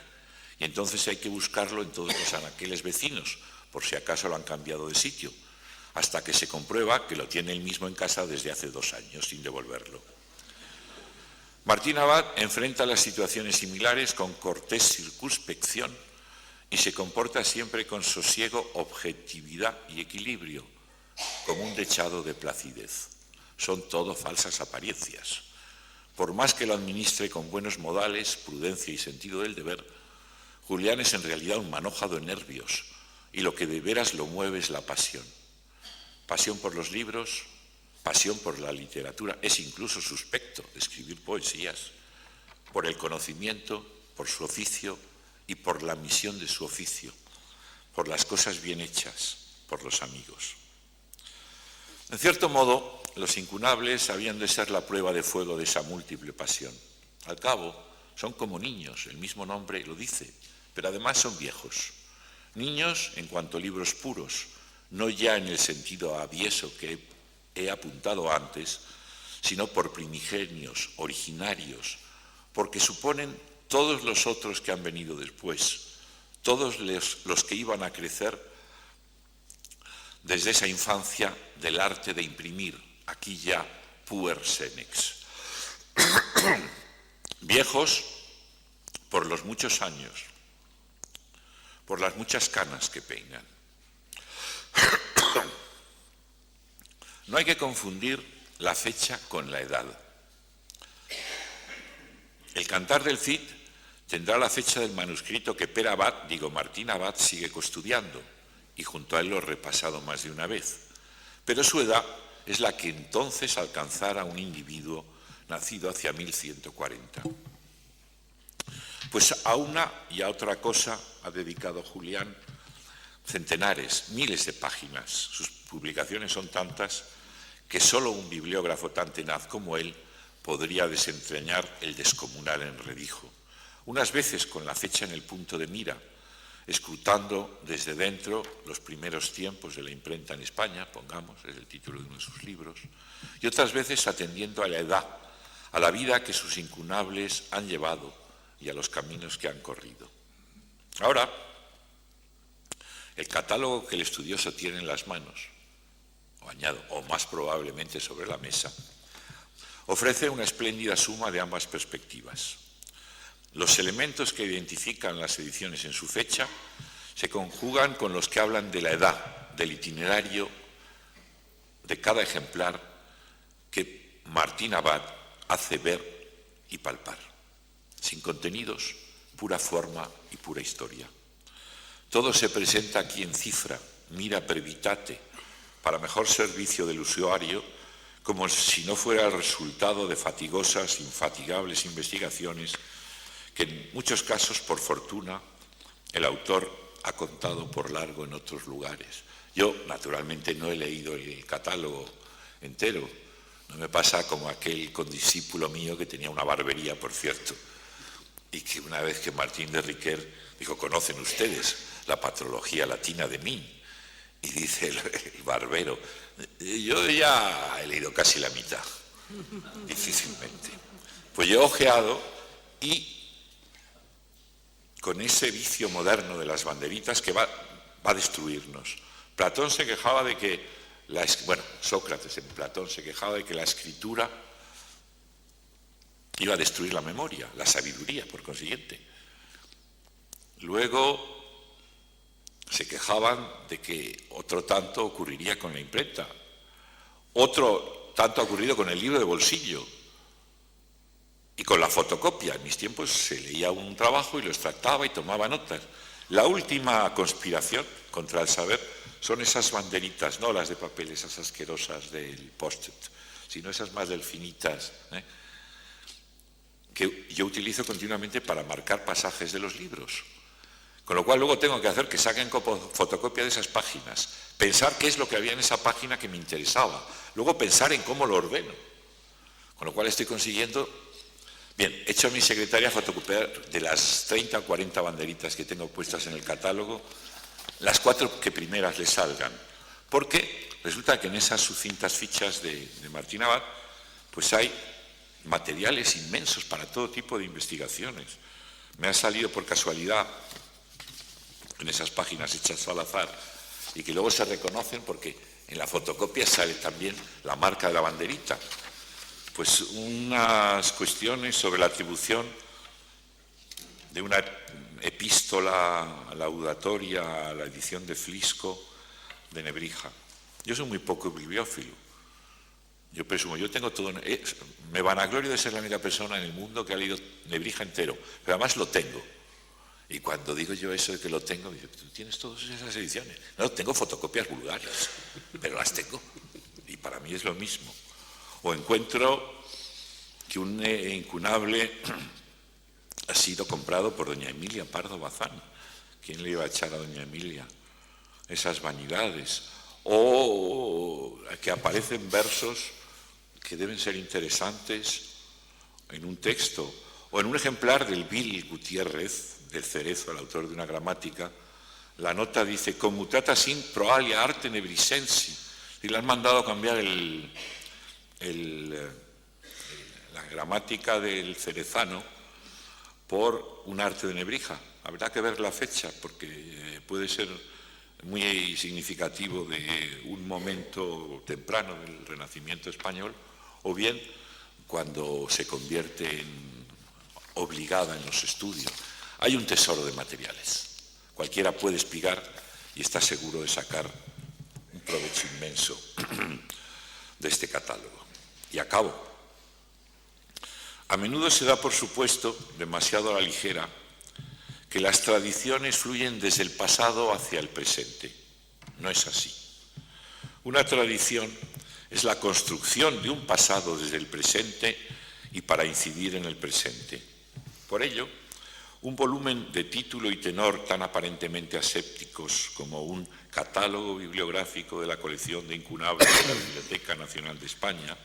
Y entonces hay que buscarlo en todos los anaqueles vecinos, por si acaso lo han cambiado de sitio, hasta que se comprueba que lo tiene él mismo en casa desde hace 2 años sin devolverlo. Martín Abad enfrenta las situaciones similares con cortés circunspección y se comporta siempre con sosiego, objetividad y equilibrio, como un dechado de placidez. Son todo falsas apariencias. Por más que lo administre con buenos modales, prudencia y sentido del deber, Julián es en realidad un manójado de nervios y lo que de veras lo mueve es la pasión. Pasión por los libros, pasión por la literatura, es incluso suspecto de escribir poesías, por el conocimiento, por su oficio y por la misión de su oficio, por las cosas bien hechas, por los amigos. En cierto modo, los incunables habían de ser la prueba de fuego de esa múltiple pasión. Al cabo, son como niños, el mismo nombre lo dice, pero además son viejos. Niños en cuanto a libros puros, no ya en el sentido avieso que he apuntado antes, sino por primigenios, originarios, porque suponen todos los otros que han venido después, todos los que iban a crecer desde esa infancia del arte de imprimir, aquí ya puer senex. Viejos por los muchos años, por las muchas canas que peinan. No hay que confundir la fecha con la edad. El Cantar del Cid tendrá la fecha del manuscrito que Martín Abad sigue custodiando, y junto a él lo he repasado más de una vez. Pero su edad es la que entonces alcanzara un individuo nacido hacia 1140. Pues a una y a otra cosa ha dedicado Julián centenares, miles de páginas. Sus publicaciones son tantas que solo un bibliógrafo tan tenaz como él podría desentrañar el descomunal enredijo. Unas veces con la fecha en el punto de mira, escrutando desde dentro los primeros tiempos de la imprenta en España, pongamos, es el título de uno de sus libros, y otras veces atendiendo a la edad, a la vida que sus incunables han llevado y a los caminos que han corrido. Ahora, el catálogo que el estudioso tiene en las manos, o añado, o más probablemente sobre la mesa, ofrece una espléndida suma de ambas perspectivas. Los elementos que identifican las ediciones en su fecha se conjugan con los que hablan de la edad, del itinerario de cada ejemplar que Martín Abad hace ver y palpar. Sin contenidos, pura forma y pura historia. Todo se presenta aquí en cifra, mira brevitate, para mejor servicio del usuario, como si no fuera el resultado de fatigosas, infatigables investigaciones que en muchos casos, por fortuna, el autor ha contado por largo en otros lugares. Yo, naturalmente, no he leído el catálogo entero. No me pasa como aquel condiscípulo mío que tenía una barbería, por cierto, y que una vez que Martín de Riquer dijo, ¿conocen ustedes la patrología latina de mí? Y dice el barbero, yo ya he leído casi la mitad, difícilmente. Pues yo he ojeado y con ese vicio moderno de las banderitas que va a destruirnos. Platón se quejaba de que, Sócrates en Platón se quejaba de que la escritura iba a destruir la memoria, la sabiduría, por consiguiente. Luego se quejaban de que otro tanto ocurriría con la imprenta. Otro tanto ha ocurrido con el libro de bolsillo y con la fotocopia. En mis tiempos se leía un trabajo y lo extractaba y tomaba notas. La última conspiración contra el saber son esas banderitas, no las de papel, esas asquerosas del post-it, sino esas más delfinitas, que yo utilizo continuamente para marcar pasajes de los libros. Con lo cual luego tengo que hacer que saquen fotocopia de esas páginas, pensar qué es lo que había en esa página que me interesaba, luego pensar en cómo lo ordeno. Con lo cual estoy consiguiendo... Bien, he hecho a mi secretaria fotocopiar de las 30 o 40 banderitas que tengo puestas en el catálogo, las 4 que primeras le salgan, porque resulta que en esas sucintas fichas de Martín Abad pues hay materiales inmensos para todo tipo de investigaciones. Me ha salido por casualidad en esas páginas hechas al azar y que luego se reconocen porque en la fotocopia sale también la marca de la banderita. Pues unas cuestiones sobre la atribución de una epístola laudatoria a la edición de Flisco de Nebrija. Yo soy muy poco bibliófilo. Yo presumo, yo tengo todo... me vanaglorio de ser la única persona en el mundo que ha leído Nebrija entero, pero además lo tengo. Y cuando digo yo eso de que lo tengo, digo, ¿tú tienes todas esas ediciones? No, tengo fotocopias vulgares, pero las tengo. Y para mí es lo mismo. O encuentro que un incunable ha sido comprado por doña Emilia Pardo Bazán. ¿Quién le iba a echar a doña Emilia esas vanidades? O que aparecen versos que deben ser interesantes en un texto, o en un ejemplar del Vil Gutiérrez, del Cerezo, el autor de una gramática, la nota dice «Commutata sin pro alia arte nebrisensi». Y le han mandado a cambiar la gramática del cerezano por un arte de Nebrija. Habrá que ver la fecha, porque puede ser muy significativo de un momento temprano del Renacimiento español, o bien cuando se convierte en obligada en los estudios. Hay un tesoro de materiales. Cualquiera puede espigar y está seguro de sacar un provecho inmenso de este catálogo. Y acabo. A menudo se da por supuesto, demasiado a la ligera, que las tradiciones fluyen desde el pasado hacia el presente. No es así. Una tradición es la construcción de un pasado desde el presente y para incidir en el presente. Por ello, un volumen de título y tenor tan aparentemente asépticos como un catálogo bibliográfico de la colección de incunables de la Biblioteca Nacional de España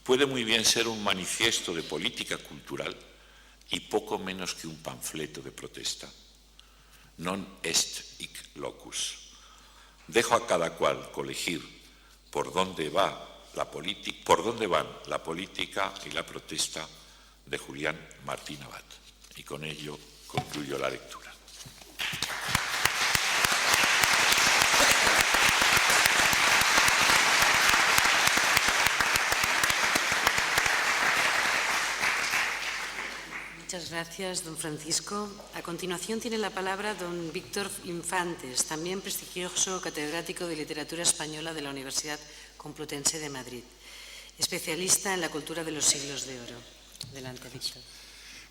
puede muy bien ser un manifiesto de política cultural y poco menos que un panfleto de protesta. Non est hic locus. Dejo a cada cual colegir por dónde van la política y la protesta de Julián Martín Abad. Y con ello concluyo la lectura. Muchas gracias, don Francisco. A continuación tiene la palabra don Víctor Infantes, también prestigioso catedrático de Literatura Española de la Universidad Complutense de Madrid, especialista en la cultura de los siglos de oro. Adelante, Víctor.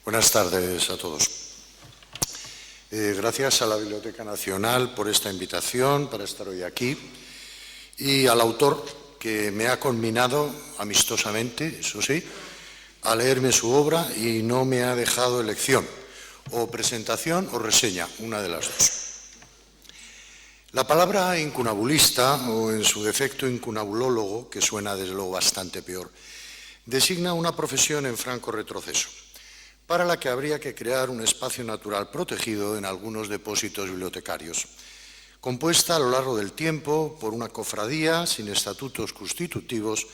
Buenas tardes a todos. Gracias a la Biblioteca Nacional por esta invitación para estar hoy aquí y al autor que me ha conminado amistosamente, eso sí, a leerme su obra y no me ha dejado elección, o presentación o reseña, una de las dos. La palabra incunabulista, o en su defecto incunabulólogo, que suena desde luego bastante peor, designa una profesión en franco retroceso, para la que habría que crear un espacio natural protegido en algunos depósitos bibliotecarios, compuesta a lo largo del tiempo por una cofradía sin estatutos constitutivos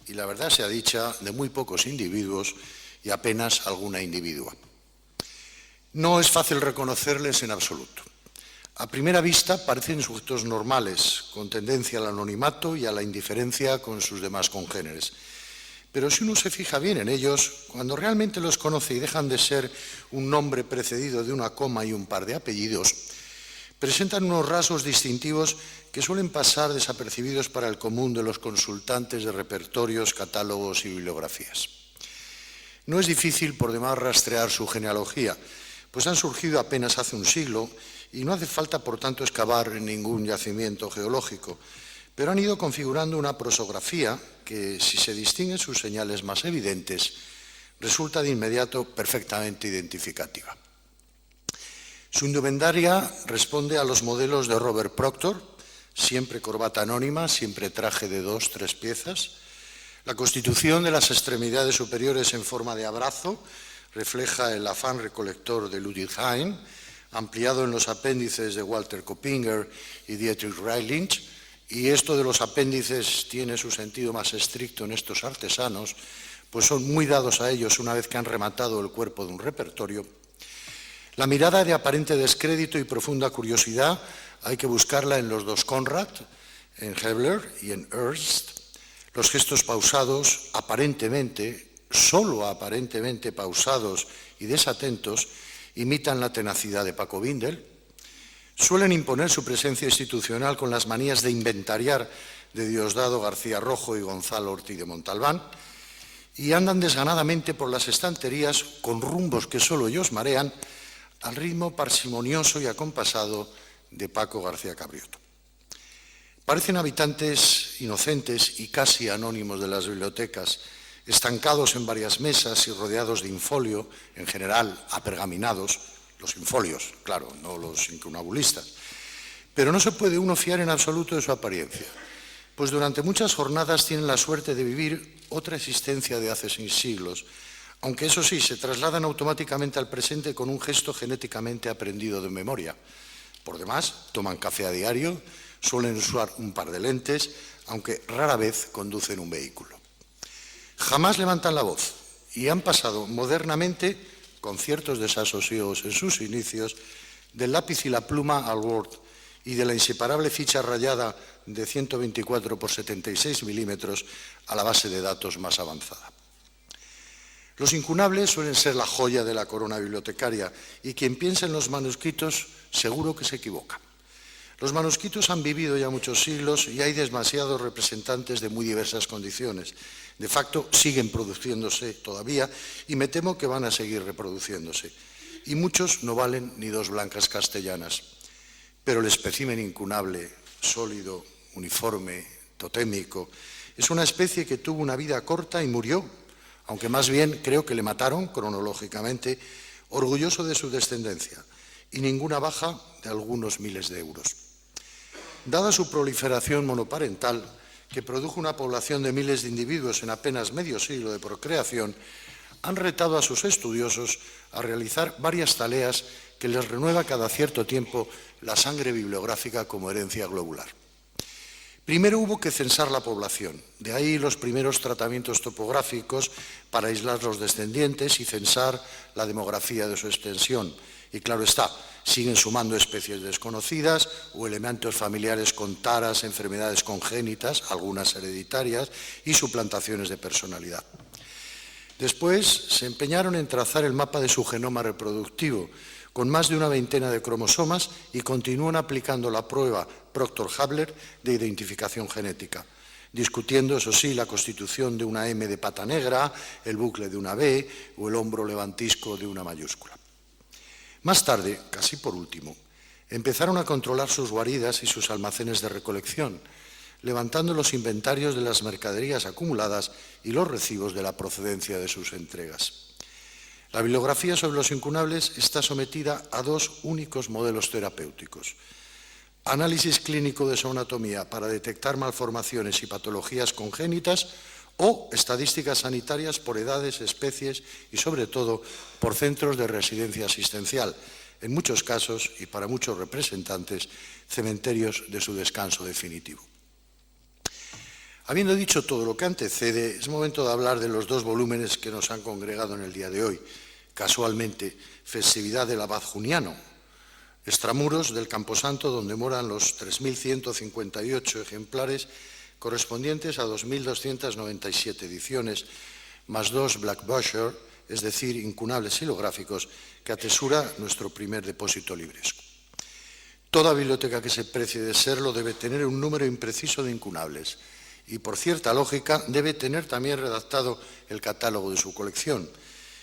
y, la verdad sea dicha, de muy pocos individuos y apenas alguna individua. No es fácil reconocerles en absoluto. A primera vista parecen sujetos normales, con tendencia al anonimato y a la indiferencia con sus demás congéneres. Pero si uno se fija bien en ellos, cuando realmente los conoce y dejan de ser un nombre precedido de una coma y un par de apellidos, presentan unos rasgos distintivos que suelen pasar desapercibidos para el común de los consultantes de repertorios, catálogos y bibliografías. No es difícil, por demás, rastrear su genealogía, pues han surgido apenas hace un siglo y no hace falta, por tanto, excavar en ningún yacimiento geológico, pero han ido configurando una prosografía que, si se distinguen sus señales más evidentes, resulta de inmediato perfectamente identificativa. Su indumentaria responde a los modelos de Robert Proctor, siempre corbata anónima, siempre traje de 2 o 3 piezas. La constitución de las extremidades superiores en forma de abrazo refleja el afán recolector de Ludwig Hein, ampliado en los apéndices de Walter Coppinger y Dietrich Reilinch, y esto de los apéndices tiene su sentido más estricto en estos artesanos, pues son muy dados a ellos una vez que han rematado el cuerpo de un repertorio. La mirada de aparente descrédito y profunda curiosidad hay que buscarla en los 2 Conrad, en Hebler y en Ernst. Los gestos pausados, aparentemente, solo aparentemente pausados y desatentos, imitan la tenacidad de Paco Bindel. Suelen imponer su presencia institucional con las manías de inventariar de Diosdado García Rojo y Gonzalo Ortiz de Montalbán, y andan desganadamente por las estanterías con rumbos que solo ellos marean, al ritmo parsimonioso y acompasado de Paco García Cabrioto. Parecen habitantes inocentes y casi anónimos de las bibliotecas, estancados en varias mesas y rodeados de infolio, en general apergaminados, los infolios, claro, no los incunabulistas. Pero no se puede uno fiar en absoluto de su apariencia, pues durante muchas jornadas tienen la suerte de vivir otra existencia de hace 6 siglos, aunque eso sí, se trasladan automáticamente al presente con un gesto genéticamente aprendido de memoria. Por demás, toman café a diario, suelen usar un par de lentes, aunque rara vez conducen un vehículo. Jamás levantan la voz y han pasado modernamente, con ciertos desasosiegos en sus inicios, del lápiz y la pluma al Word y de la inseparable ficha rayada de 124 por 76 milímetros a la base de datos más avanzada. Los incunables suelen ser la joya de la corona bibliotecaria y quien piensa en los manuscritos seguro que se equivoca. Los manuscritos han vivido ya muchos siglos y hay demasiados representantes de muy diversas condiciones. De facto, siguen produciéndose todavía y me temo que van a seguir reproduciéndose. Y muchos no valen ni 2 blancas castellanas. Pero el espécimen incunable, sólido, uniforme, totémico, es una especie que tuvo una vida corta y murió, aunque más bien creo que le mataron cronológicamente, orgulloso de su descendencia, y ninguna baja de algunos miles de euros. Dada su proliferación monoparental, que produjo una población de miles de individuos en apenas medio siglo de procreación, han retado a sus estudiosos a realizar varias tareas que les renueva cada cierto tiempo la sangre bibliográfica como herencia globular. Primero hubo que censar la población, de ahí los primeros tratamientos topográficos para aislar los descendientes y censar la demografía de su extensión. Y claro está, siguen sumando especies desconocidas o elementos familiares con taras, enfermedades congénitas, algunas hereditarias, y suplantaciones de personalidad. Después se empeñaron en trazar el mapa de su genoma reproductivo, con más de una veintena de cromosomas, y continúan aplicando la prueba Proctor-Hubler de identificación genética, discutiendo, eso sí, la constitución de una M de pata negra, el bucle de una B o el hombro levantisco de una mayúscula. Más tarde, casi por último, empezaron a controlar sus guaridas y sus almacenes de recolección, levantando los inventarios de las mercaderías acumuladas y los recibos de la procedencia de sus entregas. La bibliografía sobre los incunables está sometida a 2 únicos modelos terapéuticos: análisis clínico de su anatomía para detectar malformaciones y patologías congénitas, o estadísticas sanitarias por edades, especies y, sobre todo, por centros de residencia asistencial, en muchos casos, y para muchos representantes, cementerios de su descanso definitivo. Habiendo dicho todo lo que antecede, es momento de hablar de los 2 volúmenes que nos han congregado en el día de hoy. Casualmente, Festividad del Abad Juniano, Extramuros del Camposanto, donde moran los 3.158 ejemplares correspondientes a 2.297 ediciones, más 2 Black Bosher, es decir, incunables silográficos, que atesura nuestro primer depósito libresco. Toda biblioteca que se precie de serlo debe tener un número impreciso de incunables y, por cierta lógica, debe tener también redactado el catálogo de su colección.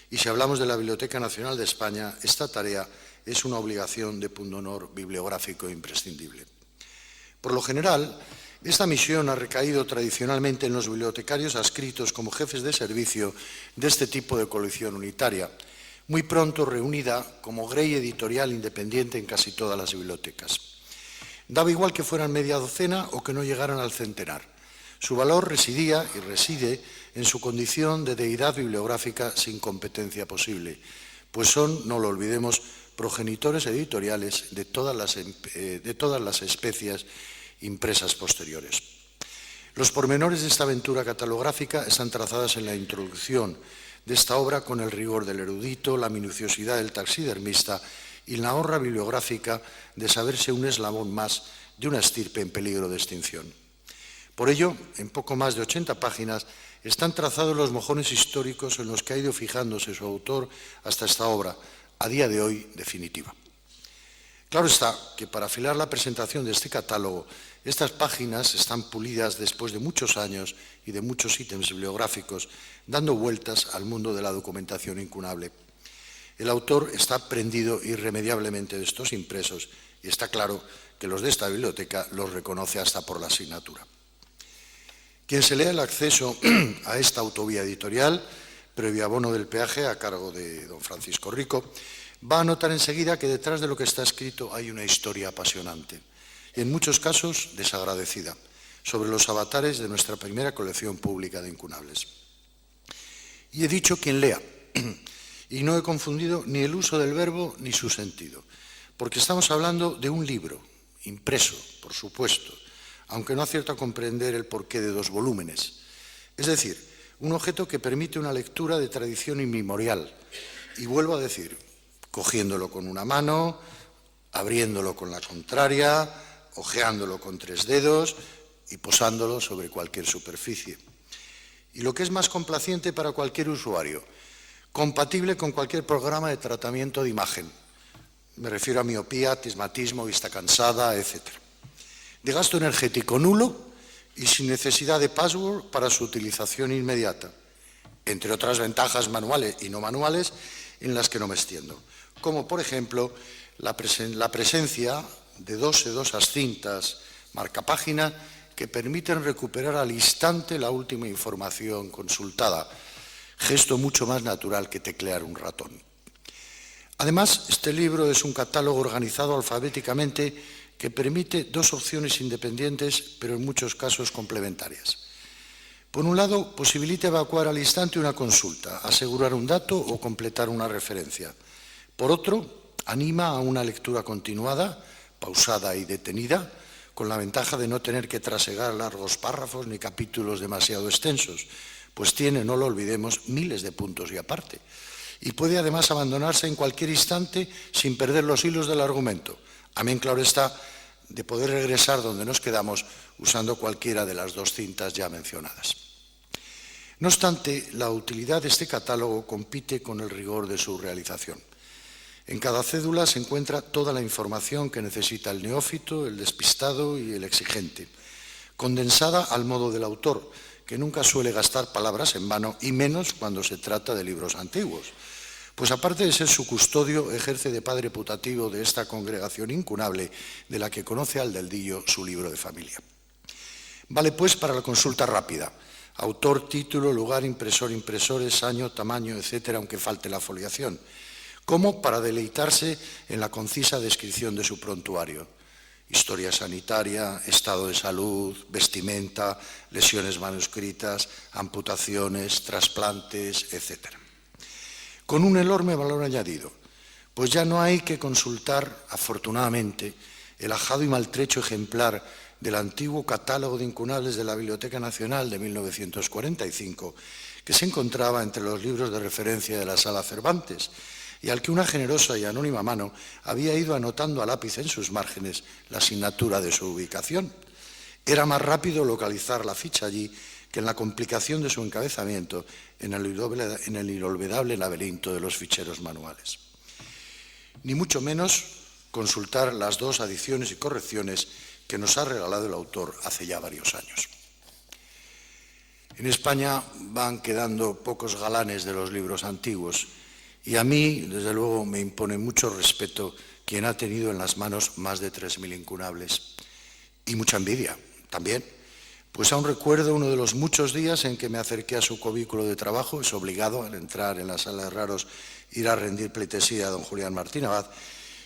Y si hablamos de la Biblioteca Nacional de España, esta tarea es una obligación de pundonor bibliográfico imprescindible. Por lo general, esta misión ha recaído tradicionalmente en los bibliotecarios adscritos como jefes de servicio de este tipo de colección unitaria, muy pronto reunida como grey editorial independiente en casi todas las bibliotecas. Daba igual que fueran media docena o que no llegaran al centenar. Su valor residía y reside en su condición de deidad bibliográfica sin competencia posible, pues son, no lo olvidemos, progenitores editoriales de todas las especies impresas posteriores. Los pormenores de esta aventura catalográfica están trazadas en la introducción de esta obra con el rigor del erudito, la minuciosidad del taxidermista y la honra bibliográfica de saberse un eslabón más de una estirpe en peligro de extinción. Por ello, en poco más de 80 páginas están trazados los mojones históricos en los que ha ido fijándose su autor hasta esta obra, a día de hoy definitiva. Claro está que para afilar la presentación de este catálogo, estas páginas están pulidas después de muchos años y de muchos ítems bibliográficos, dando vueltas al mundo de la documentación incunable. El autor está prendido irremediablemente de estos impresos y está claro que los de esta biblioteca los reconoce hasta por la asignatura. Quien se lea el acceso a esta autovía editorial, previo abono del peaje a cargo de don Francisco Rico, va a notar enseguida que detrás de lo que está escrito hay una historia apasionante y en muchos casos desagradecida sobre los avatares de nuestra primera colección pública de incunables. Y he dicho quien lea, y no he confundido ni el uso del verbo ni su sentido, porque estamos hablando de un libro, impreso, por supuesto, aunque no acierto a comprender el porqué de 2 volúmenes. Es decir, un objeto que permite una lectura de tradición inmemorial, y vuelvo a decir, cogiéndolo con una mano, abriéndolo con la contraria, hojeándolo con 3 dedos y posándolo sobre cualquier superficie. Y lo que es más complaciente para cualquier usuario, compatible con cualquier programa de tratamiento de imagen. Me refiero a miopía, astigmatismo, vista cansada, etc. De gasto energético nulo y sin necesidad de password para su utilización inmediata, entre otras ventajas manuales y no manuales en las que no me extiendo, como por ejemplo la presencia de 2 sedosas cintas marcapágina que permiten recuperar al instante la última información consultada, gesto mucho más natural que teclear un ratón. Además, este libro es un catálogo organizado alfabéticamente que permite 2 opciones independientes, pero en muchos casos complementarias. Por un lado, posibilita evacuar al instante una consulta, asegurar un dato o completar una referencia. Por otro, anima a una lectura continuada, pausada y detenida, con la ventaja de no tener que trasegar largos párrafos ni capítulos demasiado extensos, pues tiene, no lo olvidemos, miles de puntos y aparte. Y puede además abandonarse en cualquier instante sin perder los hilos del argumento. Amén, claro está, de poder regresar donde nos quedamos usando cualquiera de las 2 cintas ya mencionadas. No obstante, la utilidad de este catálogo compite con el rigor de su realización. En cada cédula se encuentra toda la información que necesita el neófito, el despistado y el exigente, condensada al modo del autor, que nunca suele gastar palabras en vano, y menos cuando se trata de libros antiguos. Pues aparte de ser su custodio, ejerce de padre putativo de esta congregación incunable, de la que conoce al dedillo su libro de familia. Vale pues para la consulta rápida: autor, título, lugar, impresor, impresores, año, tamaño, etcétera, aunque falte la foliación, como para deleitarse en la concisa descripción de su prontuario: historia sanitaria, estado de salud, vestimenta, lesiones manuscritas, amputaciones, trasplantes, etc. Con un enorme valor añadido, pues ya no hay que consultar, afortunadamente, el ajado y maltrecho ejemplar del antiguo catálogo de incunables de la Biblioteca Nacional de 1945, que se encontraba entre los libros de referencia de la Sala Cervantes, y al que una generosa y anónima mano había ido anotando a lápiz en sus márgenes la asignatura de su ubicación. Era más rápido localizar la ficha allí que en la complicación de su encabezamiento en el inolvidable laberinto de los ficheros manuales. Ni mucho menos consultar las 2 adiciones y correcciones que nos ha regalado el autor hace ya varios años. En España van quedando pocos galanes de los libros antiguos y a mí, desde luego, me impone mucho respeto quien ha tenido en las manos más de 3.000 incunables. Y mucha envidia también, pues aún recuerdo uno de los muchos días en que me acerqué a su cubículo de trabajo, es obligado al entrar en la sala de raros ir a rendir pleitesía a don Julián Martín Abad,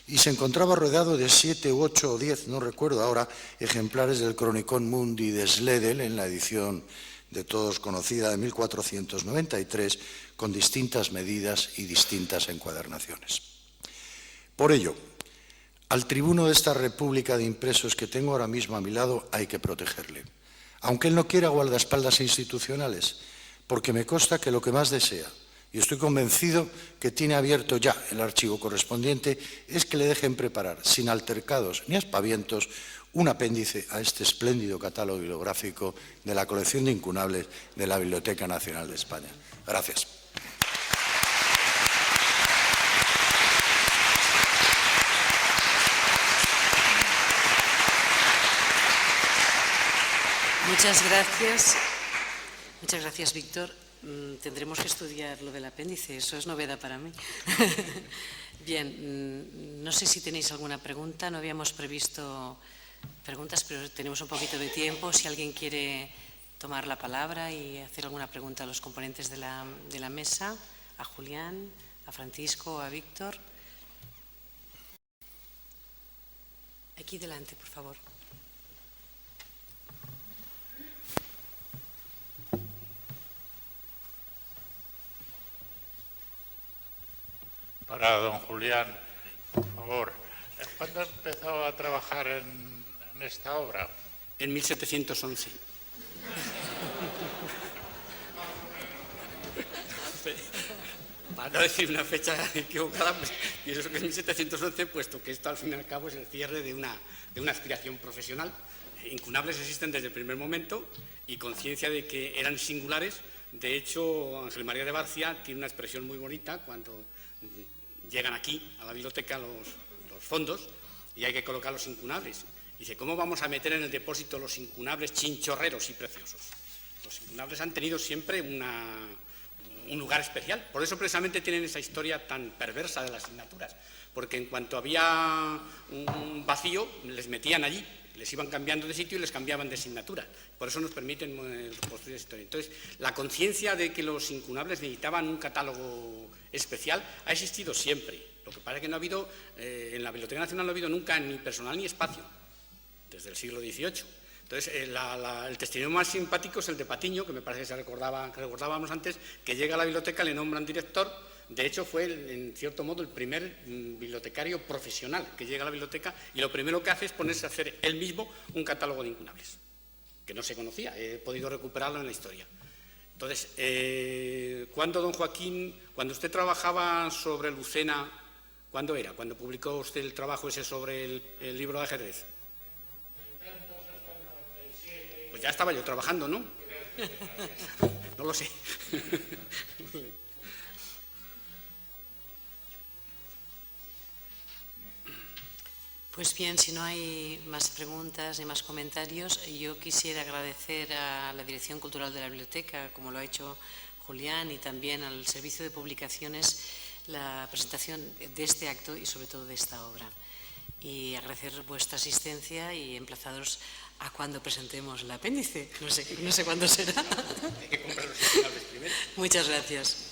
y se encontraba rodeado de 7 u 8 o 10, no recuerdo ahora, ejemplares del Chronicon Mundi de Schlegel en la edición de todos conocida de 1493, con distintas medidas y distintas encuadernaciones. Por ello, al tribuno de esta República de Impresos que tengo ahora mismo a mi lado hay que protegerle, aunque él no quiera guardaespaldas institucionales, porque me consta que lo que más desea, y estoy convencido que tiene abierto ya el archivo correspondiente, es que le dejen preparar, sin altercados ni aspavientos, un apéndice a este espléndido catálogo bibliográfico de la colección de incunables de la Biblioteca Nacional de España. Gracias. Muchas gracias. Muchas gracias, Víctor. Tendremos que estudiar lo del apéndice, eso es novedad para mí. Bien, no sé si tenéis alguna pregunta, no habíamos previsto preguntas, pero tenemos un poquito de tiempo. Si alguien quiere tomar la palabra y hacer alguna pregunta a los componentes de la mesa, a Julián, a Francisco o a Víctor. Aquí delante, por favor. Para don Julián, por favor, ¿cuándo empezó a trabajar en esta obra? En 1711. Para no decir una fecha equivocada, pues pienso que es 1711, puesto que esto al fin y al cabo es el cierre de una aspiración profesional. Incunables existen desde el primer momento y conciencia de que eran singulares. De hecho, Ángel María de Barcia tiene una expresión muy bonita cuando llegan aquí a la biblioteca los fondos y hay que colocar los incunables. Dice, ¿cómo vamos a meter en el depósito los incunables chinchorreros y preciosos? Los incunables han tenido siempre un lugar especial. Por eso precisamente tienen esa historia tan perversa de las asignaturas, porque en cuanto había un vacío, les metían allí, les iban cambiando de sitio y les cambiaban de asignatura. Por eso nos permiten reconstruir esa historia. Entonces, la conciencia de que los incunables necesitaban un catálogo especial ha existido siempre. Lo que pasa es que no ha habido, en la Biblioteca Nacional no ha habido nunca ni personal ni espacio, desde el siglo XVIII. Entonces, el testimonio más simpático es el de Patiño, que me parece que recordábamos antes, que llega a la biblioteca, le nombran director. De hecho, fue, en cierto modo, el primer bibliotecario profesional que llega a la biblioteca y lo primero que hace es ponerse a hacer él mismo un catálogo de incunables, que no se conocía, he podido recuperarlo en la historia. Entonces, ¿cuándo, don Joaquín, cuando usted trabajaba sobre Lucena, cuándo era? ¿Cuándo publicó usted el trabajo ese sobre el libro de ajedrez? Pues ya estaba yo trabajando, ¿no? No lo sé. Pues bien, si no hay más preguntas ni más comentarios, yo quisiera agradecer a la Dirección Cultural de la Biblioteca, como lo ha hecho Julián, y también al Servicio de Publicaciones, la presentación de este acto y sobre todo de esta obra. Y agradecer vuestra asistencia y emplazaros a cuando presentemos el apéndice. No sé cuándo será. Hay que comprar los incunables primero. Muchas gracias.